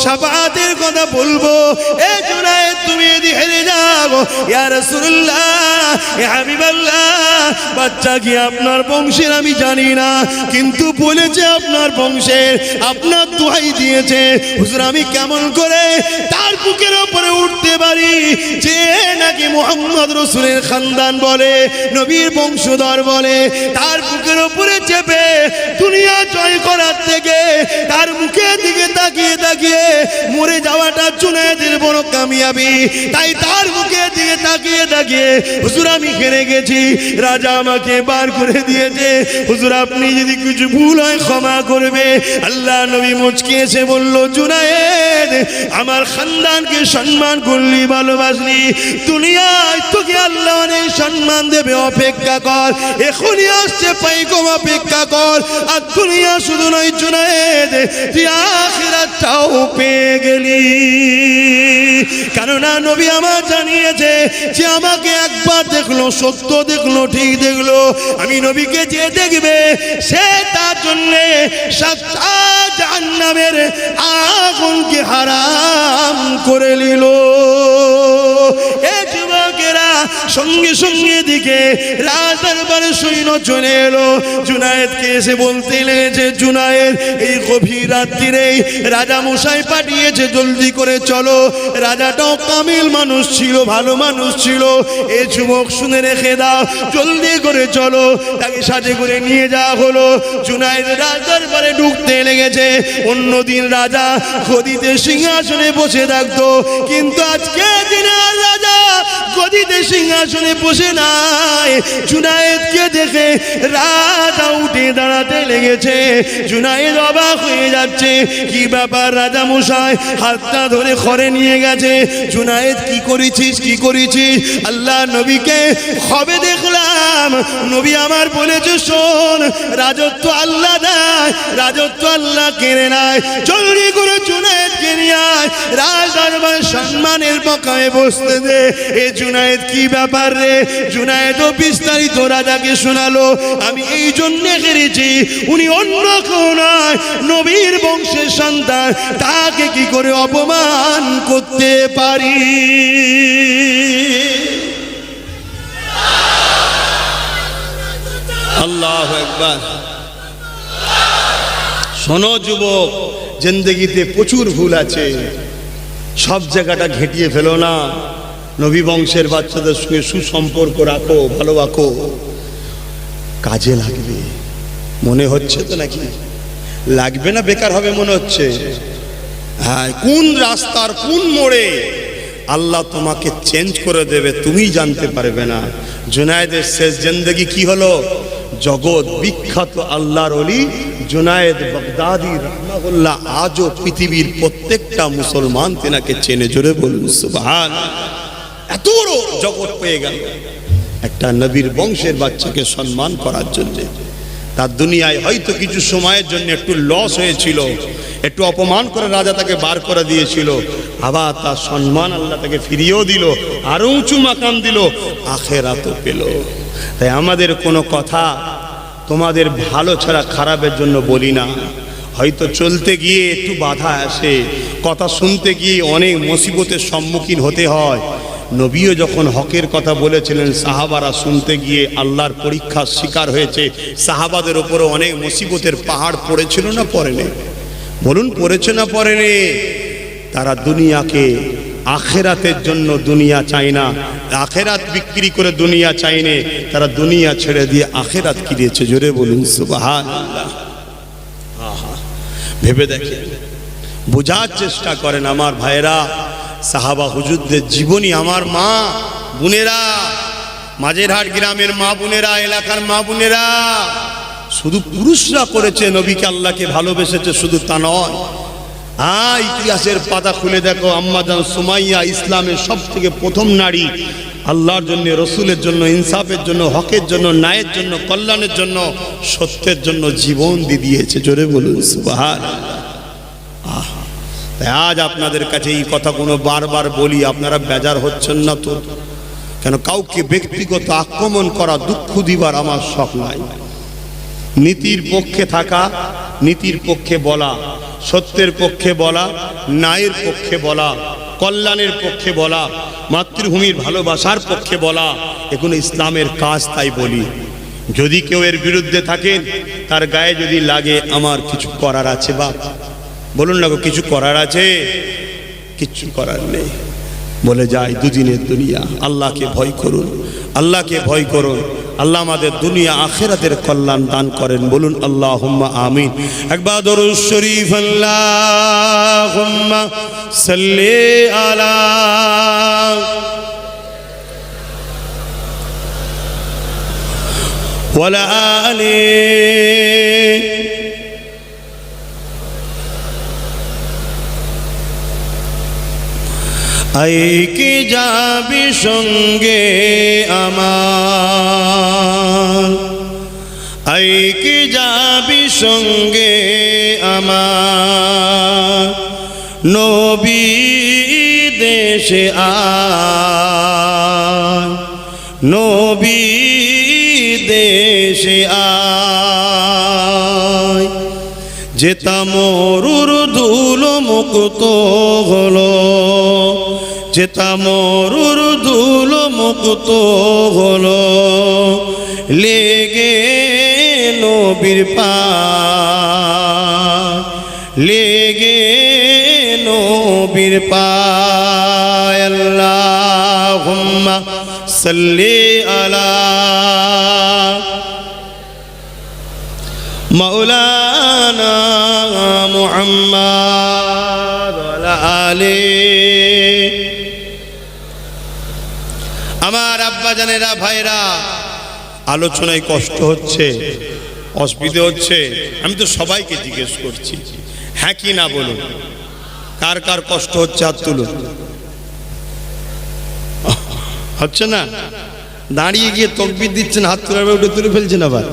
শাফাআতের কথা বলবো। এ জুনায়েদ তুমি যদি হেরে যাও, ইয়া রাসূলুল্লাহ, ইয়া হাবিবাল্লাহ, বাচ্চা কি আপনার বংশের আমি জানি না, কিন্তু বলেছে আপনার বংশের, আপনার দোহাই দিয়েছে। হুজুর আমি কেমন করে তার বুকের উপরে উঠতে পারি যে নাকি মুহাম্মদ রাসূলের খানদান বলে, নবীর বংশধর বলে, তার বুকের উপরে চেপে দুনিয়া জয় করার থেকে তার মুখের দিকে তাকিয়ে তাকিয়ে মরে যাওয়াটা জুনায়েদের বড় কামিয়াবি। তাই তার মুখের দিকে তাকিয়ে তাকিয়ে হুজুর আমি হেরে গেছি, রাজা আমাকে বার করে দিয়েছে, হুজুর আপনি যদি কিছু ভুল হয় ক্ষমা করবে। আল্লাহ নবী মুচকি এসে বলল, জুনায়েদ আমার খানদানকে সম্মান করলি, ভালোবাসলি, দুনিয়ায় তোকে আল্লাহ অনেক সম্মান দেবে, অপেক্ষা কর, এখনই আসছে পাইকম, অপেক্ষা কর। আর দুনিয়া শুধু নয় জুনায়েদ, তুই আখিরাতটাও পেয়ে গেলি। কেননা নবী আমার জানিয়েছে যে আমাকে একবার দেখলো, সত্য দেখলো, ঠিক দেখলো, আমি নবীকে যে দেখবে সে তার জন্যে সাতটা জাহান্নামের আগুনকে হারাম করে নিল। এ যুবকেরা সঙ্গে সঙ্গে দিকে রাজদরবারে সৈন্য চলে এলো। জুনায়েদকে এসে বলতে লেগেছে, জুনায়েদ এই গভীর রাত্রিরে রাজা মশাই পাঠিয়েছে, জলদি করে চলো। রাজাটাও কামিল মানুষ ছিল, ভালো মানুষ ছিল। এ যুবক শুনে রেখে দাও, জলদি করে চলো। তাকে সাথে করে নিয়ে যাওয়া হলো। জুনায়েদ রাজদরবারে ঢুকতে লেগেছে। অন্যদিন রাজা গদিতে সিংহাসনে বসে থাকতো, কিন্তু আজকে দিনে রাজা গদিতে সিংহাসনে বসে নাই। জুনায়েদকে দেখে রাজা উঠে দাঁড়াতে লেগেছে। জুনায়েদ অবাক হয়ে যাচ্ছে, কি ব্যাপার রাজা মশাই? হাতটা ধরে ঘরে নিয়ে গেছে। জুনায়েদ কি করেছিস, কি করেছিস? আল্লাহ নবীকে কবে দেখলাম, নবী আমার বলেছে শোন, রাজত্ব আল্লাহ দেয়, রাজত্ব আল্লাহ কেড়ে নেয়। জলদি করে জুনায়েদকে নিয়ে আয়, রাজদরবার সম্মানের পকায় বসতে দে। এ জুনায়েদ কি ব্যাপার রে? জুনায়েদও বিস্তারিত রাজাকে শোনালো, আমি এই জন্য হেরেছি, উনি অন্য কেউ নয়, নবীর বংশের সন্তান, তাকে কি করে অপমান করতে পারি? আল্লাহু আকবার। শোনো যুবক, জিন্দেগিতে প্রচুর ভুল আছে, সব জায়গাটা ঘেঁটিয়ে ফেলো না। নবী বংশের বাচ্চাদের সঙ্গে সুসম্পর্ক রাখো, ভালো রাখো, কাজে লাগবে। মনে হচ্ছে তো নাকি লাগবে না? বেকার হবে মনে হচ্ছে? হ্যাঁ, কোন রাস্তার কোন মোড়ে আল্লাহ তোমাকে চেঞ্জ করে দেবে তুমি জানতে পারবে না। জুনায়েদের শেষ জিন্দেগি কি হলো? জগৎ বিখ্যাত আল্লাহর ওলি জুনায়েদ বাগদাদি রাহমাহুল্লাহ, আজও পৃথিবীর প্রত্যেকটা মুসলমান তেনাকে চেনে। জোরে বলুন সুবহানাল্লাহ। এত বড় জগৎ পেয়ে গেল একটা নবীর বংশের বাচ্চাকে সম্মান করার জন্য। তার দুনিয়ায় হয়তো কিছু সময়ের জন্য একটু লস হয়েছিল, একটু অপমান করে রাজা তাকে বার করে দিয়েছিল, আবার তার সম্মান আল্লাহ তাকে ফিরিয়েও দিল, আরো উঁচু মাকাম দিল, আখিরাতও পেল। তাই আমাদের কোনো কথা তোমাদের ভালো ছাড়া খারাপের জন্য বলি না। হয়তো চলতে গিয়ে একটু বাধা আসে, কথা শুনতে গিয়ে অনেক মুসিবতের সম্মুখীন হতে হয়। নবীও যখন হকের কথা বলেছিলেন, সাহাবারা শুনতে গিয়ে আল্লাহর পরীক্ষার শিকার হয়েছে। সাহাবাদের উপরে অনেক মুসিবতের পাহাড় পড়েছিল না পড়েনি? বলুন, পড়েছে না পড়েনি? তারা দুনিয়াকে আখেরাতের জন্য দুনিয়া চায় না, আখেরাত বিক্রি করে দুনিয়া চাইনে, তারা দুনিয়া ছেড়ে দিয়ে আখেরাত কিনেছে। জোরে বলুন সুবহানাল্লাহ। ভেবে দেখেন, বোঝার চেষ্টা করেন আমার ভাইরা। সাহাবা হুজুরদের জীবনী, আমার মা বোনেরা, মাঝেরহাট গ্রামের মা বোনেরা, এলাকার মা বোনেরা, শুধু পুরুষরা করেছে, নবীকে আল্লাহকে ভালোবেসেছে শুধু তা নয়। ইতিহাসের পাতা খুলে দেখো, আম্মা জান সুমাইয়া ইসলামের সব থেকে প্রথম নারী, আল্লাহর জন্য, রসুলের জন্য, ইনসাফের জন্য, হকের জন্য, ন্যায়ের জন্য, কল্যাণের জন্য, সত্যের জন্য জীবন দিয়ে দিয়েছে। জোরে বলুন সুবহানাল্লাহ। তাই আজ আপনাদের কাছে এই কথাগুলো বারবার বলি, আপনারা বেজার হচ্ছেন না তো? কেন কাউকে ব্যক্তিগত আক্রমণ করা, দুঃখ দিবার আমার শখ নাই। নীতির পক্ষে থাকা, নীতির পক্ষে বলা, সত্যের পক্ষে বলা, ন্যায়ের পক্ষে বলা, কল্যাণের পক্ষে বলা, মাতৃভূমির ভালোবাসার পক্ষে বলা, এগুলো ইসলামের কাজ। তাই বলি, যদি কেউ এর বিরুদ্ধে থাকেন, তার গায়ে যদি লাগে আমার কিছু করার আছে বাপ, বলুন না, কিছু করার আছে? কিচ্ছু করার নেই। বলে যাই দুদিনের দুনিয়া, আল্লাহকে ভয় করুন, আল্লাহকে ভয় করুন। আল্লাহ আমাদের দুনিয়া আখিরাতের কল্যাণ দান করেন, বলুন আল্লাহুম্মা আমিন। একবার দরুদ শরীফ, আল্লাহুম্মা সাল্লি আলা ওয়ালা আলি আই কি যাবি সঙ্গে আমার, আই কি যাবি সঙ্গে আমার, নবী দেশে আয়, নবী দেশে আয়। যেতা মরুর ধুলো মুক্ত হলো, যেতা মরুর ধুলো মুক্ত হলো, লেগে নবীর পায়, লেগে নবীর পায়। আল্লাহুম্মা সাল্লি আলা মাওলানা মুহাম্মদ ওয়া আলি। আমার আব্বা জানেরা, ভাইরা, আলোচনায় কষ্ট হচ্ছে, অসুবিধে হচ্ছে, আমি তো সবাইকে জিজ্ঞেস করছি, হ্যাঁ কি না বলুন, কার কার কষ্ট হচ্ছে হাত তুলুন। হচ্ছে না? দাঁড়িয়ে গিয়ে তাকবীর দিচ্ছেন, হাত তুলে উঠে তুলে ফেলছেন আবার,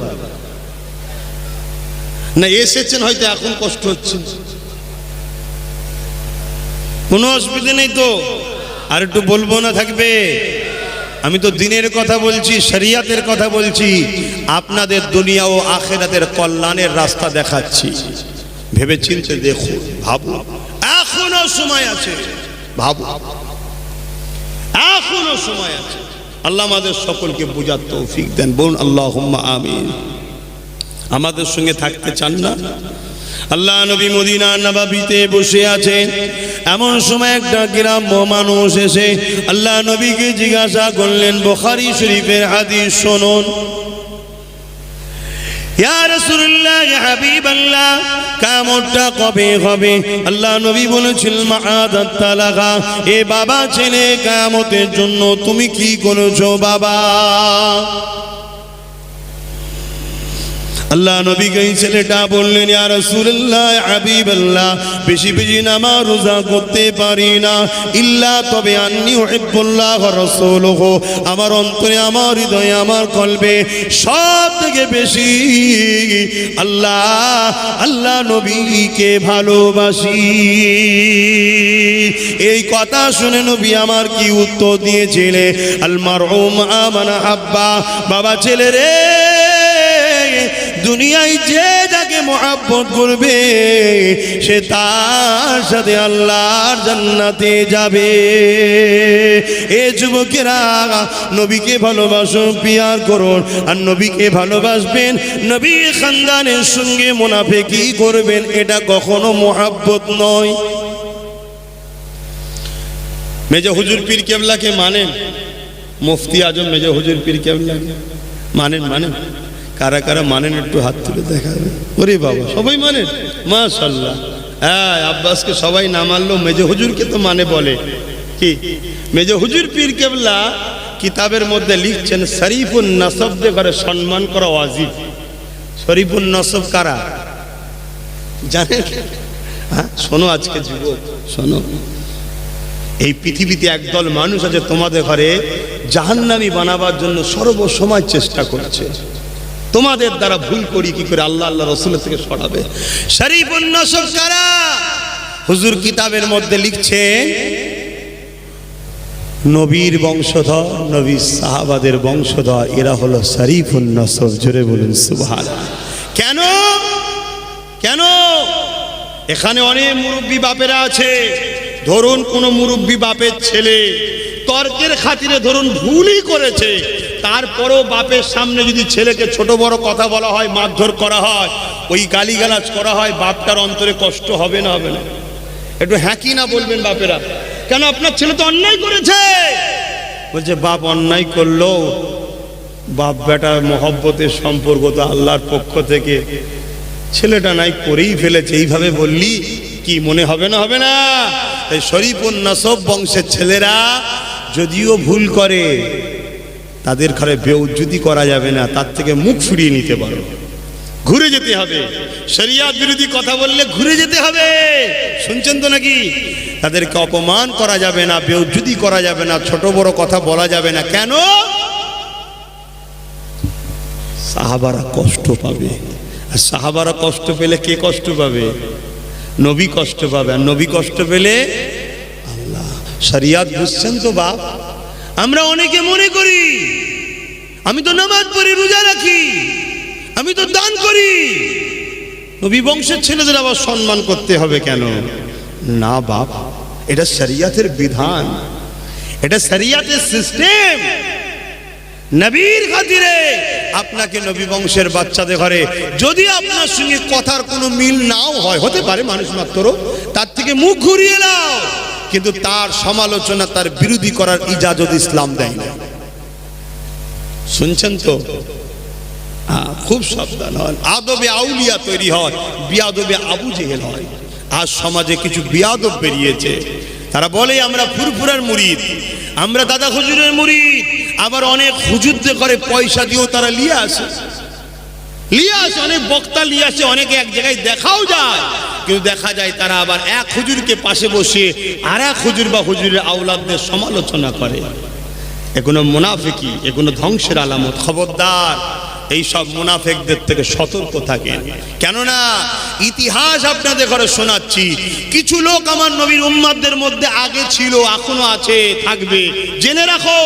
না এসেছেন হয়তো এখন কষ্ট হচ্ছে, কোনো অসুবিধা নেই তো, আর একটু বলবো না থাকবে? আমি তো দিনের কথা বলছি, শরিয়াতের কথা বলছি, আপনাদের দুনিয়া ও আখিরাতের কল্যাণের রাস্তা দেখাচ্ছি। ভেবে চিন্তে দেখো, ভাবো, এখনো সময় আছে, ভাবো, এখনো সময় আছে। আল্লাহ আমাদের সকলকে বুঝার তৌফিক দেন, বলুন আল্লাহুম্মা আমিন। আমাদের সঙ্গে থাকতে চান না? আল্লাহ নবী মদিনা নববীতে বসে আছেন, এমন সময় একটা গ্রাম্য মানুষ এসে আল্লাহ নবীকে জিজ্ঞাসা করলেন, বুখারী শরীফের হাদিস শুনুন। ইয়া রাসূলুল্লাহ, ইয়া হাবিবাল্লাহ, কিয়ামতটা কবে হবে? আল্লাহ নবী বলেছিল, মাআদাত তালাকা, এ বাবা ছেলে, কিয়ামতের জন্য তুমি কি করেছো বাবা? আল্লাহ নবীকে এই ছেলেটা বললেন, ইয়া রাসূলুল্লাহ, ইয়া হাবিবাল্লাহ, বেশি বেশি নামাজ রোজা করতে পারি না, ইল্লা তবে আন্নী উহিব্বুল্লাহ ওয়া রাসূলুহু, আমার অন্তরে, আমার হৃদয়ে, আমার কলবে সব থেকে বেশি আল্লাহ নবীকে ভালোবাসি। এই কথা শুনে নবী আমার কি উত্তর দিয়েছিলেন? আল মারহুম আমানা হাব্বা, বাবা ছেলে রে, দুনিয়ায় যে যাকে মহব্বত করবে সে তার সাথে আল্লাহর জান্নাতে যাবে। এ যুবকেরা, নবীকে ভালোবাসো, পিয়ার করুন, আর নবীকে ভালোবাসবেন, নবীর খানদানের সঙ্গে মুনাফিকি করবেন, এটা কখনো মহব্বত নয়। মেজর হুজুর পীর কেবলাকে মানেন? মুফতি আজম মেজর হুজুর পীর কেবলাকে মানেন? মানেন? কারা কারা মানেন একটু হাত তুলে দেখাবে। ওরে বাবা, সবাই মানেন, মাশাআল্লাহ। হ্যাঁ, আব্বাসকে সবাই না মানলেও মেজর হুজুরকে তো মানে বলে। কি মেজর হুজুর পীর কেবলা কিতাবের মধ্যে লিখছেন, শরীফুন নসবদের ঘরে সম্মান করা ওয়াজিব। শরীফুন নসব কারা জানেন? হ্যাঁ, শোনো আজকে যুবক, শোনো, এই পৃথিবীতে একদল মানুষ আছে তোমাদের ঘরে জাহান্নামী বানাবার জন্য সর্বসময় চেষ্টা করছে। তোমাদের দ্বারা ভুল করি কি করে আল্লাহ আল্লাহ রাসূলের থেকে সরাবে। শরীফুন নসব কারা? হুজুর কিতাবের মধ্যে লিখছে, নবীর বংশধর, নবীর সাহাবাদের বংশধর, এরা হলো শরীফুন নসব। জোরে বলুন সুবহানাল্লাহ। কেন কেন? এখানে অনেক মুরব্বী বাপেরা আছে। ধরুন কোন মুরব্বী বাপের ছেলে তর্কের খাতিরে ধরুন ভুলই করেছে, তারপরেও বাপের সামনে যদি ছেলেকে ছোট বড় কথা বলা হয়, মারধর করা হয়, ওই গালিগালাজ করা হয়, বাপটার অন্তরে কষ্ট হবে না? হবে না? একটু হ্যাঁ কি না বলবেন বাপেরা। কেন? আপনার ছেলে তো অন্যায় করেছে। বলছে বাপ অন্যায় করলো, বাপ বেটার মহব্বতের সম্পর্ক তো আল্লাহর পক্ষ থেকে, ছেলেটা নাই করেই ফেলেছে, এইভাবে বললি কি মনে হবে না? হবে না? তাই শরীফুন নসব বংশের ছেলেরা যদিও ভুল করে, তাদের ঘরে বেউজ্জতি করা যাবে না, তার থেকে মুখ ফিরিয়ে নিতে পারো, ঘুরে যেতে হবে। শরিয়াত বিরোধী কথা বললে ঘুরে যেতে হবে। শুনছেন তো নাকি? তাদেরকে অপমান করা যাবে না, বেউজ্জতি করা যাবে না, ছোট বড় কথা বলা যাবে না। কেন? সাহাবারা কষ্ট পাবে, আর সাহাবারা কষ্ট পেলে কে কষ্ট পাবে? নবী কষ্ট পাবে, আর নবী কষ্ট পেলে আল্লাহ। শরিয়াত বুঝছেন তো বাপ? আমরা অনেকে মনে করি আমি তো নামাজ পড়ি, রোজা রাখি, আমি তো দান করি, নবী বংশের ছেলেদের আবার সম্মান করতে হবে কেন? না বাপ, এটা শরিয়াতের বিধান, এটা শরিয়াতের সিস্টেম। নবীর খাতিরে আপনাকে নবী বংশের বাচ্চাদের ঘরে যদি আপনার সঙ্গে কথার কোনো মিল নাও হয়, হতে পারে মানুষ মাত্র, তার থেকে মুখ ঘুরিয়ে নাও, কিন্তু তার সমালোচনা, তার বিরোধী করার ইজাজত ইসলাম দেয় না। শুনছেন তো? খুব সাবধান হন। আদবে আউলিয়া তৈরি হয়, বিয়াদবে আবু জেহেল হয়। আজ সমাজে কিছু বিয়াদব বেরিয়েছে, তারা বলে আমরা ফুরফুরার মুরিদ, আমরা দাদা হুজুরের মুরিদ, আবার অনেক হুজুরদের করে পয়সা দিয়েও তারা লিয়ে আসে, অনেক বক্তা লিয়ে আসে, অনেকে এক জায়গায় দেখাও যায়, কিন্তু দেখা যায় তারা আবার এক হুজুরকে পাশে বসে আর এক হুজুর বা হুজুরের আওলাদদের সমালোচনা করে। এগুলো মুনাফিকি, এগুলো ধ্বংসের আলামত। খবরদার, এই সব মুনাফিকদের থেকে সতর্ক থাকেন। কেননা ইতিহাস আপনাদের ঘরে শোনাচ্ছি, কিছু লোক আমার নবীর উম্মতদের মধ্যে আগে ছিল, এখনো আছে, থাকবে। জেনে রাখো,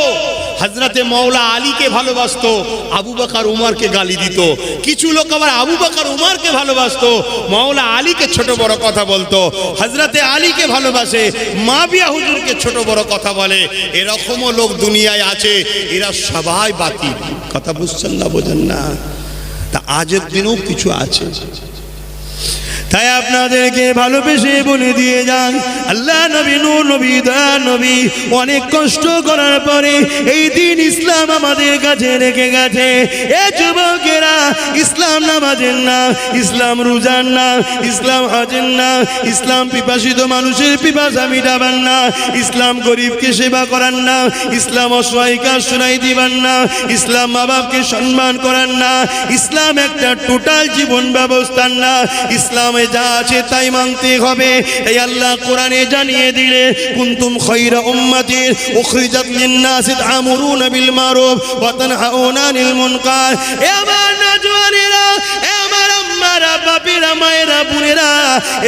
হযরতে মাওলা আলীকে ভালোবাসতো, আবু বকর উমরকে গালি দিত। কিছু লোক আবার আবু বকর উমরকে ভালোবাসতো, মাওলা আলীকে ছোট বড় কথা বলতো। হযরতে আলীকে ভালোবাসে, মাবিয়া হুজুরকে ছোট বড় কথা বলে। এরকমও লোক দুনিয়ায় আছে, এরা সবাই বাতিল। কথা বুঝছেন না? বোঝেন না? তা আজের দিনেও কিছু আছে। তাই আপনাদেরকে ভালোবেসে বলে দিয়ে যান, আল্লাহ নবী, নূর নবী, দয়া নবী অনেক কষ্ট করার পরে এই দিন ইসলাম আমাদের কাছে রেখে গেছে। এ যুবকেরা, ইসলাম নামাজের না, ইসলাম রোজার না, ইসলাম হজের না, ইসলাম পিপাসিত মানুষের পিপাসা মিটাবার না, ইসলাম গরিবকে সেবা করার না, ইসলাম অসহায়কে আশ্রয় দিবার না, ইসলাম মা বাপকে সম্মান করার না, ইসলাম একটা টোটাল জীবন ব্যবস্থার না। ইসলামে যা আছে তাই মানতে হবে। এই আল্লাহ কোরআনে জানিয়ে দিলে, কুনতুম খায়রা উম্মাতিন উখরিজাত লিন-নাসি তা'মুরুনা বিল মারুফ ওয়া তানহাউনা আনিল মুনকার। এ আমার নওজওয়ানেরা, এ আমার আম্মারা, বাপেরা, মায়েরা, বোনেরা,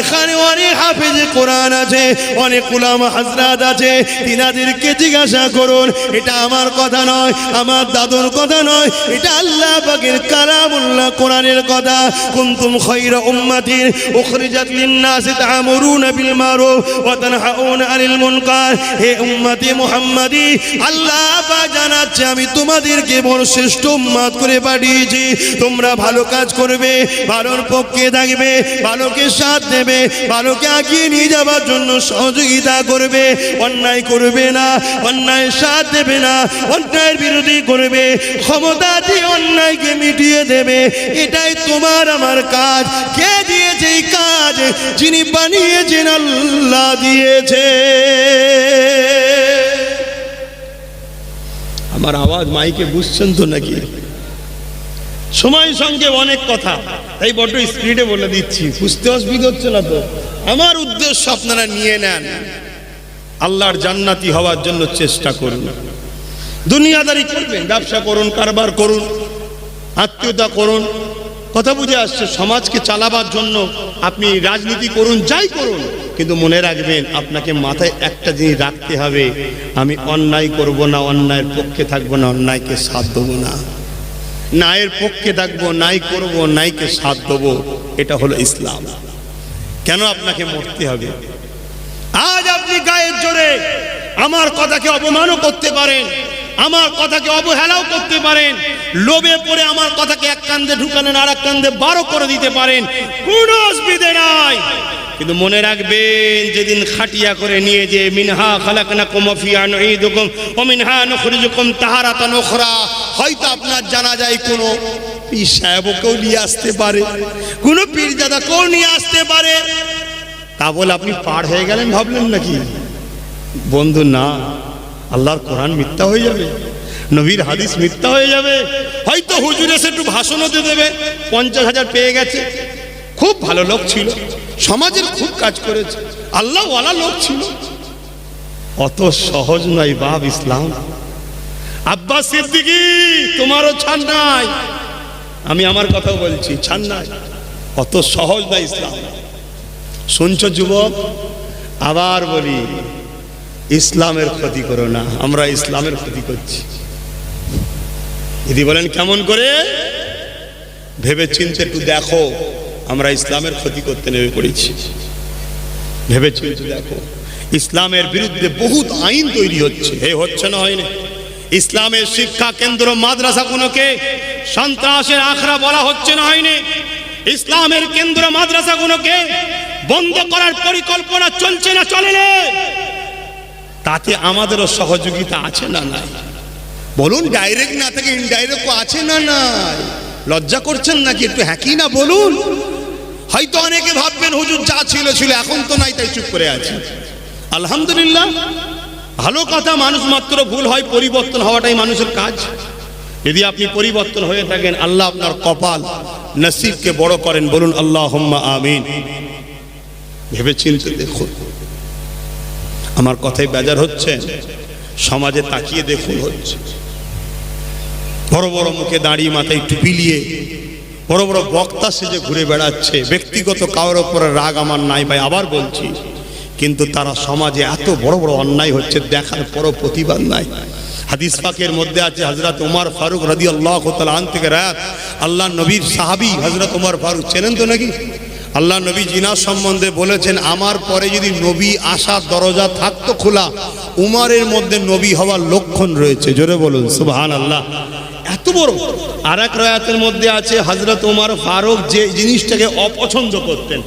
এখানে অনেক হাফেজ কোরআন আছে, অনেক উলামা হযরত আছে, তিনাদেরকে জিজ্ঞাসা করুন। এটা আমার কথা নয়, আমার দাদুর কথা নয়, এটা আল্লাহ পাকের কালামুল্লাহ, কোরআনের কথা। কুনতুম খায়রা উম্মাতিন উখরিজাত লিন-নাসি তা'মুরুনা বিল মারুফ ওয়া তানহাউনা আনিল মুনকার। হে উম্মতি মুহাম্মাদি, আল্লাহ পাক জানাচ্ছে আমি তোমাদেরকে বড় শ্রেষ্ঠ উম্মত করে পাঠিয়েছি। তোমরা ভালো কাজ করবে, ভালোর পক্ষে থাকবে, ভালোকে সাথ দেবে, ভালোকে এগিয়ে নিয়ে যাওয়ার জন্য সহযোগিতা করবে, অন্যায় করবে না, অন্যায় সাথ দেবে না, অন্যায়ের বিরোধী করবে, ক্ষমতা দিয়ে অন্যায়কে মিটিয়ে দেবে। এটাই তোমার আমার কাজ। কে দিয়েছে এই কাজ? যিনি বানিয়েছেন আল্লাহ দিয়েছে। আমার আওয়াজ মাইকে বুঝছেন তো নাকি? সময় সঙ্গে অনেক কথা, তাই বড় স্পিডে বলে দিচ্ছি, বুঝতে অসুবিধা হচ্ছে না তো? আমার উদ্দেশ্য আপনারা নিয়ে নেন, আল্লাহর জান্নাতি হওয়ার জন্য চেষ্টা করুন। দুনিয়াদারি করবেন, ব্যবসা করুন, কারবার করুন, আত্মীয়তা করুন, কথা বুঝে আসছে? সমাজকে চালাবার জন্য আপনি রাজনীতি করুন, যাই করুন, কিন্তু মনে রাখবেন আপনাকে মাথায় একটা জিনিস রাখতে হবে, আমি অন্যায় করব না, অন্যায়ের পক্ষে থাকবো না, অন্যায়কে সাথ দেবো না, ন্যায়ের পক্ষে থাকবো, ন্যায় করব, ন্যায়কে সাথ দেবো। এটা হলো ইসলাম। কেন আপনাকে মরতে হবে? আজ আপনি গায়ের জোরে আমার কথাকে অপমানও করতে পারেন, আমার কথাকে অবহেলাও করতে পারেন, লোভে পড়ে আমার কথাকে এক কান্দে ঢুকালেন আর এক কান্দে 12 করে দিতে পারেন, কোনো অসুবিধা নাই। কিন্তু মনে রাখবেন, যেদিন খাটিয়া করে নিয়ে যে মিনহা খালাকনাকুম ওয়া ফিহা নুঈদুকুম ওয়া মিনহা নুখরিজুকুম তাহারাতান উখরা, হয়তো আপনার জানা যায় কোনো পীর সাহেবকেও নিয়ে আসতে পারে, কোনো পীরজাদাকেও নিয়ে আসতে পারে, তা বলে আপনি পার হয়ে গেলেন ভাবলেন নাকি? বন্ধু না, আল্লাহর কোরআন মিথ্যা হয়ে যাবে, নবীর হাদিস মিথ্যা হয়ে যাবে। হয়তো হুজুর এসে একটু ভাষণও দিয়ে দেবে, 50,000 পেয়ে গেছে, খুব ভালো লোক ছিল, সমাজের খুব কাজ করেছে, আল্লাহওয়ালা লোক ছিল। অত সহজ নয় বাপ ইসলাম। আব্বাস সিদ্দিকী, তোমারও ছাড় নাই, আমি আমার কথা বলছি, ছাড় নাই, অত সহজ নয় ইসলাম। শুনছো যুবক? আবার বলি, ইসলামের ক্ষতি করো না, আমরা ইসলামের ক্ষতি করছি। যদি বলেন কেমন করে, ভেবে চিন্তে একটু দেখো, আমরা ইসলামের ক্ষতি করতে নেমে পড়েছি। ভেবে চিন্তে দেখো, ইসলামের বিরুদ্ধে বহুত আইন তৈরি হচ্ছে, হচ্ছে না হয়নি? ইসলামের শিক্ষা কেন্দ্র মাদ্রাসাগুলোকে সন্ত্রাসের আখড়া বলা হচ্ছে না হয়নি? ইসলামের কেন্দ্র মাদ্রাসাগুলোকে বন্ধ করার পরিকল্পনা চলছে না চলে না? তাতে আমাদেরও সহযোগিতা আছে না নাই? বলুন, ডাইরেক্ট না থেকে ইনডাইরেক্ট আছে না নাই? লজ্জা করছেন নাকি? একটু হ্যাঁকি না বলুন। হয়তো অনেকে ভাববেন হুজুর যা ছিল ছিল, এখন তো নাই তাই চুপ করে আছে। আলহামদুলিল্লাহ, ভালো কথা, মানুষ মাত্র ভুল হয়, পরিবর্তন হওয়াটাই মানুষের কাজ। যদি আপনি পরিবর্তন হয়ে থাকেন, আল্লাহ আপনার কপাল নসিবকে বড় করেন, বলুন আল্লাহুম্মা আমিন। ভেবে চিন্তে দেখুন, আমার কথায় বেজার হচ্ছে? সমাজে তাকিয়ে দেখুন, হচ্ছে বড় বড় মুখে দাঁড়িয়ে মাথায় টুপি নিয়ে বড় বড় বক্তা সেজে ঘুরে বেড়াচ্ছে। ব্যক্তিগত কারোর উপরে রাগ আমার নাই ভাই, আবার বলছি, কিন্তু তারা সমাজে এত বড় বড় অন্যায় হচ্ছে, দেখার পরও প্রতিবাদ নাই। হাদিস পাকের মধ্যে আছে, হযরত ওমর ফারুক রাদিয়াল্লাহু তাআলা আন থেকে রায়াত, আল্লাহ নবীর সাহাবী হযরত ওমর ফারুক, চেনেন তো নাকি? আল্লাহ নবী জিনার সম্বন্ধে বলেছেন, আমার পরে যদি নবী আসার দরজা থাকতো খোলা, উমরের মধ্যে নবী হওয়ার লক্ষণ রয়েছে। জোরে বলুন সুবহানাল্লাহ। এত বড়। আর এক রায়াতের মধ্যে আছে, হযরত ওমর ফারুক যে জিনিসটাকে অপছন্দ করতেন,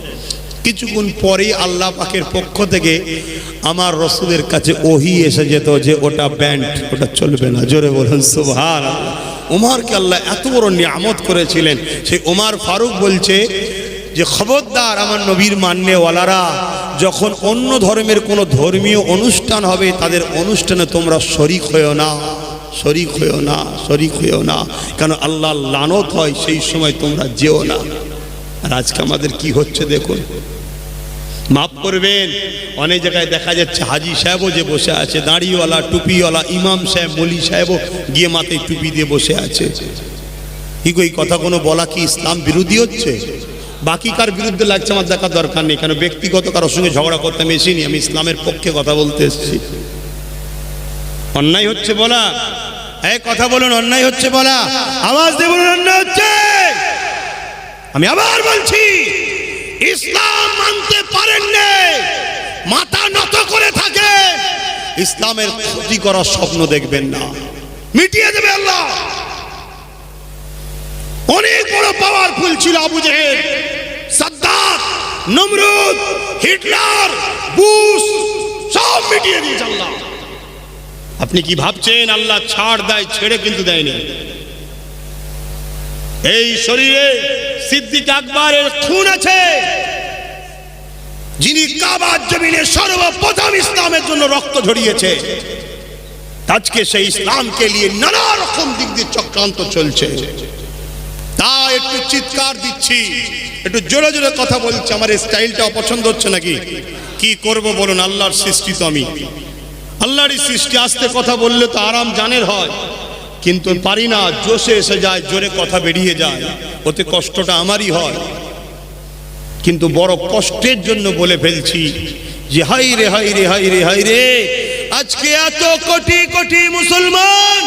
কিছুক্ষণ পরেই আল্লাহ পাকের পক্ষ থেকে আমার রসুলের কাছে ওহী এসে যেত যে ওটা ব্যান্ড, ওটা চলবে না। জোরে বলুন সুবহানাল্লাহ। ওমরকে আল্লাহ এত বড় নিয়ামত করেছিলেন। সেই ওমর ফারুক বলছে যে খবরদার আমার নবীর মান্যওয়ালারা, যখন অন্য ধর্মের কোনো ধর্মীয় অনুষ্ঠান হবে, তাদের অনুষ্ঠানে তোমরা শরীক হয়েও না, শরীক হয়েও না, শরীক হয়েও না, কেন আল্লাহ লানত হয়, সেই সময় তোমরা যেও না। আর আজকে আমাদের কি হচ্ছে দেখুন। মাফ করবেন, অনেক জায়গায় দেখা যাচ্ছে হাজি সাহেবও যে বসে আছে, দাড়িওয়ালা টুপিওয়ালা ইমাম সাহেব মলি সাহেবও গিয়ে মাথায় টুপি দিয়ে বসে আছে। কি এই কথা কোনো বলা কি ইসলাম বিরোধী হচ্ছে? বাকি কার বিরুদ্ধে লাগছে আমার দেখার দরকার নেই, কেন ব্যক্তিগত কারোর সঙ্গে ঝগড়া করতে আমি এসিনি, আমি ইসলামের পক্ষে কথা বলতে এসেছি। অন্যায় হচ্ছে বলা, এই কথা বলুন, অন্যায় হচ্ছে বলা, আওয়াজ দিয়ে বলুন অন্যায় হচ্ছে। আমি আবার বলছি, ইসলাম মানতে পারেন না, মাথা নত করে থাকে, ইসলামের ক্ষতি করার স্বপ্ন দেখবেন না, মিটিয়ে দেবে আল্লাহ। অনেক বড় পাওয়ারফুল ছিল আবু জেহেল, সাদ্দাম, নমরুদ, হিটলার, বুশ, সব মিটিয়ে দিয়েছে আল্লাহ। আপনি কি ভাবছেন আল্লাহ ছাড় দেয়? ছেড়ে কিন্তু দেয়নি। এই শরীরে সিদ্দিক আকবরের খুন আছে, যিনি কাবার জমিনে সর্বপ্রথম ইসলামের জন্য রক্ত ঝরিয়েছে। আজকে সেই ইসলামকে নিয়ে নানা রকম দিক দিয়ে চক্রান্ত চলছে। তা একটু চিৎকার দিচ্ছি, একটু জোরে জোরে কথা বলছি। আমার এই স্টাইলটা অপছন্দ হচ্ছে নাকি? কি করব বলুন? আল্লাহর সৃষ্টি তো আমি, আল্লাহরই সৃষ্টি। আস্তে কথা বললে তো আরাম জানের হয়, কিন্তু পারি না, জোশে এসে যায়, জোরে কথা বেরিয়ে যায়, ওতে কষ্টটা আমারই হয়। কিন্তু বড় কষ্টের জন্য বলে ফেলছি যে হাই রে হাই রে হাই রে হাই রে, আজকে এত কোটি কোটি মুসলমান,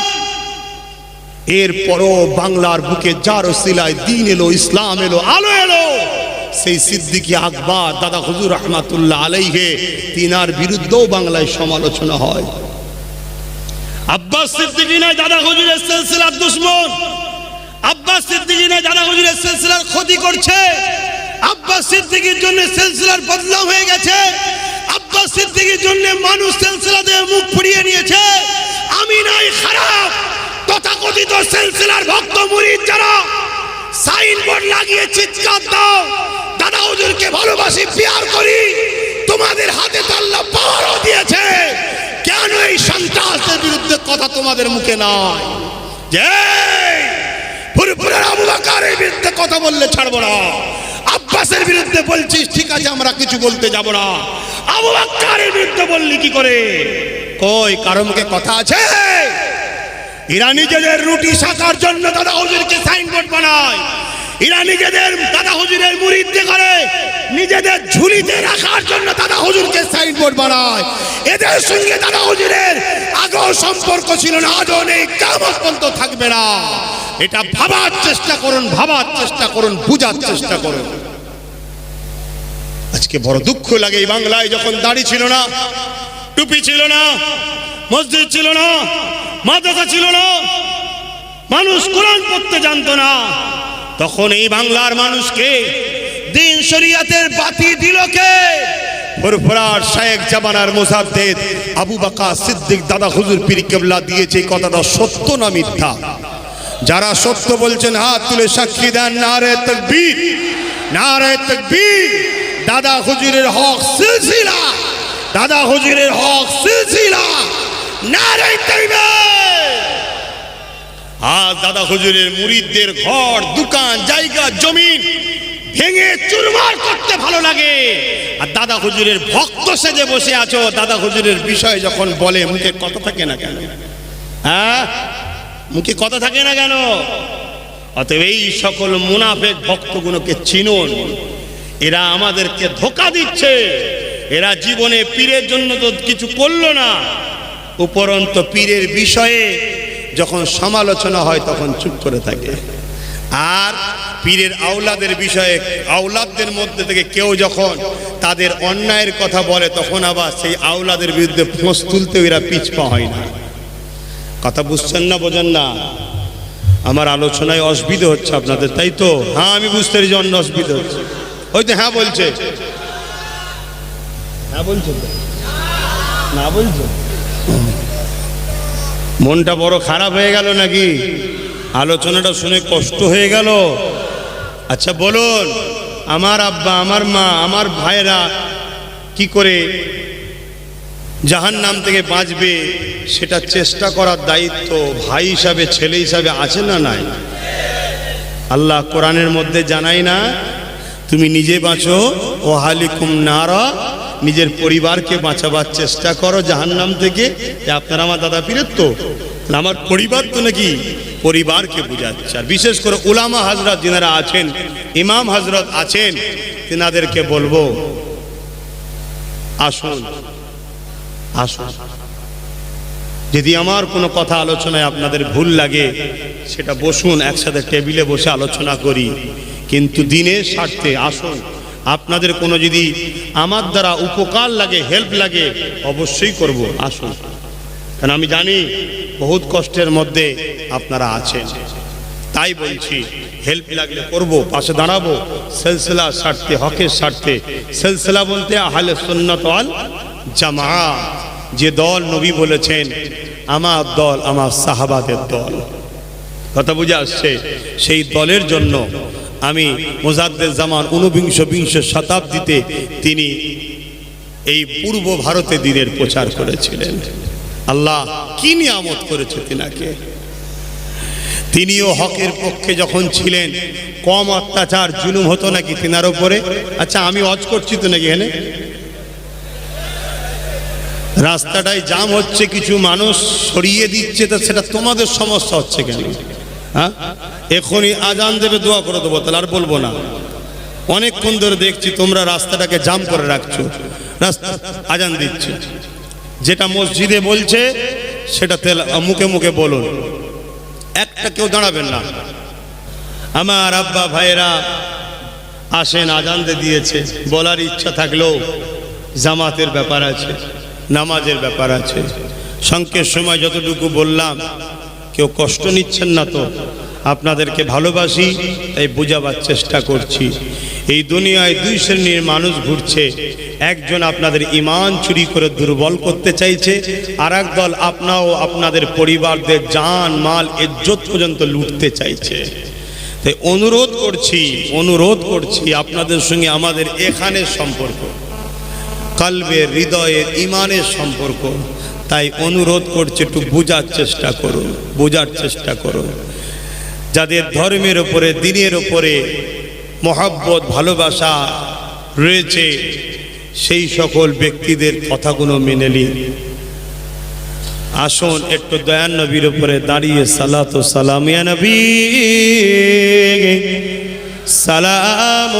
এরপরও বাংলার বুকে যার ওসিলায় দিন এলো, ইসলাম এলো, আলো এলো, সেই সিদ্দিকী আকবর দাদা হুজুর রহমাতুল্লাহ আলাইহে, তিনার বিরুদ্ধেও বাংলায় সমালোচনা হয়। আব্বাস সিদ্দিকী নয় দাদা হুজুরের সিলসিলার দুশমন, আব্বাস সিদ্দিকী নয় দাদা হুজুরের সিলসিলার ক্ষতি করছে, আব্বাস সিদ্দিকীর জন্য সিলসিলার বদনাম হয়ে গেছে, আব্বাস সিদ্দিকীর জন্য মানুষ সিলসিলা দিয়ে মুখ ফিরিয়ে নিয়েছে। আমি নাই খারাপ, তথাকথিত সিলসিলার ভক্ত মুরিদ যারা সাইনবোর্ড লাগিয়ে চিৎকার দাও দাদা হুজুরকে ভালোবাসি, পিয়ার করি, তোমাদের হাতে তো আল্লাহ পাওয়ারও দিয়েছে, কেন এই সন্ত্রাসের বিরুদ্ধে কথা তোমাদের মুখে নয়? যে ফুরফুরের আবু বকরের বিরুদ্ধে কথা বললে ছাড়বো না, আব্বাসের বিরুদ্ধে বলছিস ঠিক আছে আমরা কিছু বলতে যাব না, আবু বকরের বিরুদ্ধে বললি কি করে? কই কারো মুখে কথা আছে? এরা নিজেদের রুটি শাকার জন্য দাদা হুজুরকে সাইনবোর্ড বানায়, এরা নিজেদের দাদা হুজুরের মুরিদদের করে নিজেদের ঝুলিতে রাখার জন্য দাদা হুজুরকে সাইনবোর্ড বানায়। এদের সঙ্গে দাদা হুজুরের আগেও সম্পর্ক ছিল না, আজও নেই, কিয়ামত পর্যন্ত থাকবে না। এটা ভাবার চেষ্টা করুন, ভাবার চেষ্টা করুন, বুঝার চেষ্টা করুন। আজকে বড় দুঃখ লাগে, এই বাংলায় যখন দাড়ি ছিল না, টুপি ছিল না, মসজিদ ছিল না, মাদ্রাসা ছিল না, মানুষ কোরআন পড়তে জানতো না, তখন এই বাংলার মানুষকে দিন শরিয়াতের বাতি দিল কে? ফুরফুরার শেখ জামানার মুজাদ্দিদ আবু বকর সিদ্দিক দাদা হুজুর পীর কেবলা দিয়েছে। এই কথাটা সত্য না মিথ্যা? যারা সত্য বলছেন হাত তুলে সাক্ষী দেন, নারে তাকবীর, নারে তাকবীর। দাদা হুজুরের হক সিলসিলা, দাদা হুজুরের হক সিলসিলা, নারে তাকবীর। আজ দাদা হুজুরের মুরিদদের ঘর, দোকান, জায়গা, জমিন ভেঙে চুরমার করতে ভালো লাগে, আর দাদা হুজুরের ভক্ত সেজে বসে আছো, দাদা হুজুরের বিষয় যখন বলে মুখে কথা থাকে না কেন? হ্যাঁ, মুখে কথা থাকে না কেন? অতএব এই সকল মুনাফেক ভক্তগুলোকে চিনুন, এরা আমাদেরকে ধোঁকা দিচ্ছে। এরা জীবনে পীরের জন্য তো কিছু করলো না, উপরন্ত পীরের বিষয়ে যখন সমালোচনা হয় তখন চুপ করে থাকে। আর পীরের আওলাদের বিষয়ে, আওলাদদের মধ্যে থেকে কেউ যখন তাদের অন্যায়ের কথা বলে, তখন আবার সেই আওলাদের বিরুদ্ধে ফোঁস তুলতে এরা পিছপা হয় না। কথা বুঝছেন না, বোঝেন না? আমার আলোচনায় অসুবিধা হচ্ছে আপনাদের, তাই তো? হ্যাঁ, আমি বুঝতে পারি যে অন্য অসুবিধা হচ্ছে। ওই তো হ্যাঁ বলছে, হ্যাঁ বলছে, না বলছে। মনটা বড় খারাপ হয়ে গেল নাকি? আলোচনাটা শুনে কষ্ট হয়ে গেল? আচ্ছা বলুন, আমার আব্বা, আমার মা, আমার ভাইরা কি করে জাহান্নাম থেকে বাঁচবে সেটা চেষ্টা করার দায়িত্ব ভাই হিসাবে, ছেলে হিসাবে আছে না নাই? আল্লাহ কোরআনের মধ্যে জানাই না, তুমি নিজে বাঁচো, ও হালিকুম নারা, নিজের পরিবারকে বাঁচাবার চেষ্টা করো জাহান্নাম থেকে। আপনারা আমার দাদা পীরের তো, আমার পরিবার তো নাকি? পরিবারকে বুঝাচ্ছে। আর বিশেষ করে উলামা হযরত যিনারা আছেন, ইমাম হযরত আছেন, তিনাদেরকে বলবো আসুন, আসুন, যদি আমার কোনো কথা আলোচনায় আপনাদের ভুল লাগে সেটা বসুন, একসাথে টেবিলে বসে আলোচনা করি, কিন্তু দিনের স্বার্থে আসুন। আপনাদের কোনো যদি আমার দ্বারা উপকার লাগে, হেল্প লাগে, অবশ্যই করব, আসুন। কারণ আমি জানি বহুত কষ্টের মধ্যে আপনারা আছেন, তাই বলছি হেল্প লাগলে করব, পাশে দাঁড়াবো, সিলসিলার স্বার্থে, হকের স্বার্থে। সিলসিলা বলতে আহলে সুন্নাত ওয়াল জামাত, যে দল নবী বলেছেন আমার দল, আমার সাহাবাদের দল। কথা বুঝে আসছে? সেই দলের জন্য আমি মুজাদ্দেদ জামান ঊনবিংশ শতাব্দীতে তিনি এই পূর্ব ভারতে দ্বীনের প্রচার করেছিলেন। আল্লাহ কি নিয়ামত করেছে তিনাকে। তিনিও হকের পক্ষে যখন ছিলেন, কম অত্যাচার জুলুম হতো নাকি তিনার উপরে? আচ্ছা আমি ওয়াজ করছি তো নাকি এখানে? রাস্তাটায় জাম হচ্ছে, কিছু মানুষ সরিয়ে দিচ্ছে, তা সেটা তোমাদের সমস্যা হচ্ছে কেন? হ্যাঁ, এখনই আজান দেবে, দোয়া করে দেবো, তাহলে আর বলবো না। অনেকক্ষণ ধরে দেখছি তোমরা রাস্তাটাকে জাম করে রাখছো, রাস্তা আজান দিচ্ছে। যেটা মসজিদে বলছে সেটা মুখে মুখে বলুন, একটা কেউ দাঁড়াবেন না। আমার আব্বা ভাইরা আসেন, আজান দিয়েছে, বলার ইচ্ছা থাকলেও জামাতের ব্যাপার আছে, নামাজের ব্যাপার আছে। সংক্ষেপ সময় যতটুকু বললাম, কেউ কষ্ট নিচ্ছেন না তো? আপনাদেরকে ভালোবাসি তাই বোঝাবার চেষ্টা করছি। এই দুনিয়ায় দুই শ্রেণীর মানুষ ঘুরছে, একজন আপনাদের ঈমান চুরি করে দুর্বল করতে চাইছে, আর এক দল আপনাদের পরিবারদের জান মাল ইজ্জত পর্যন্ত লুটতে চাইছে। তাই অনুরোধ করছি আপনাদের সঙ্গে আমাদের এখানের সম্পর্ক, কলবের, হৃদয়ের, ঈমানের সম্পর্ক। তাই অনুরোধ করছি, একটু বোঝার চেষ্টা করুন। যাদের ধর্মের ওপরে, দ্বীনের ওপরে মহব্বত, ভালোবাসা রয়েছে, সেই সকল ব্যক্তিদের কথাগুলো মেনে নিন। আসুন একটু দয়ান নবীর উপরে দাঁড়িয়ে সালাত ও সালাম, ইয়া নবী সালাম।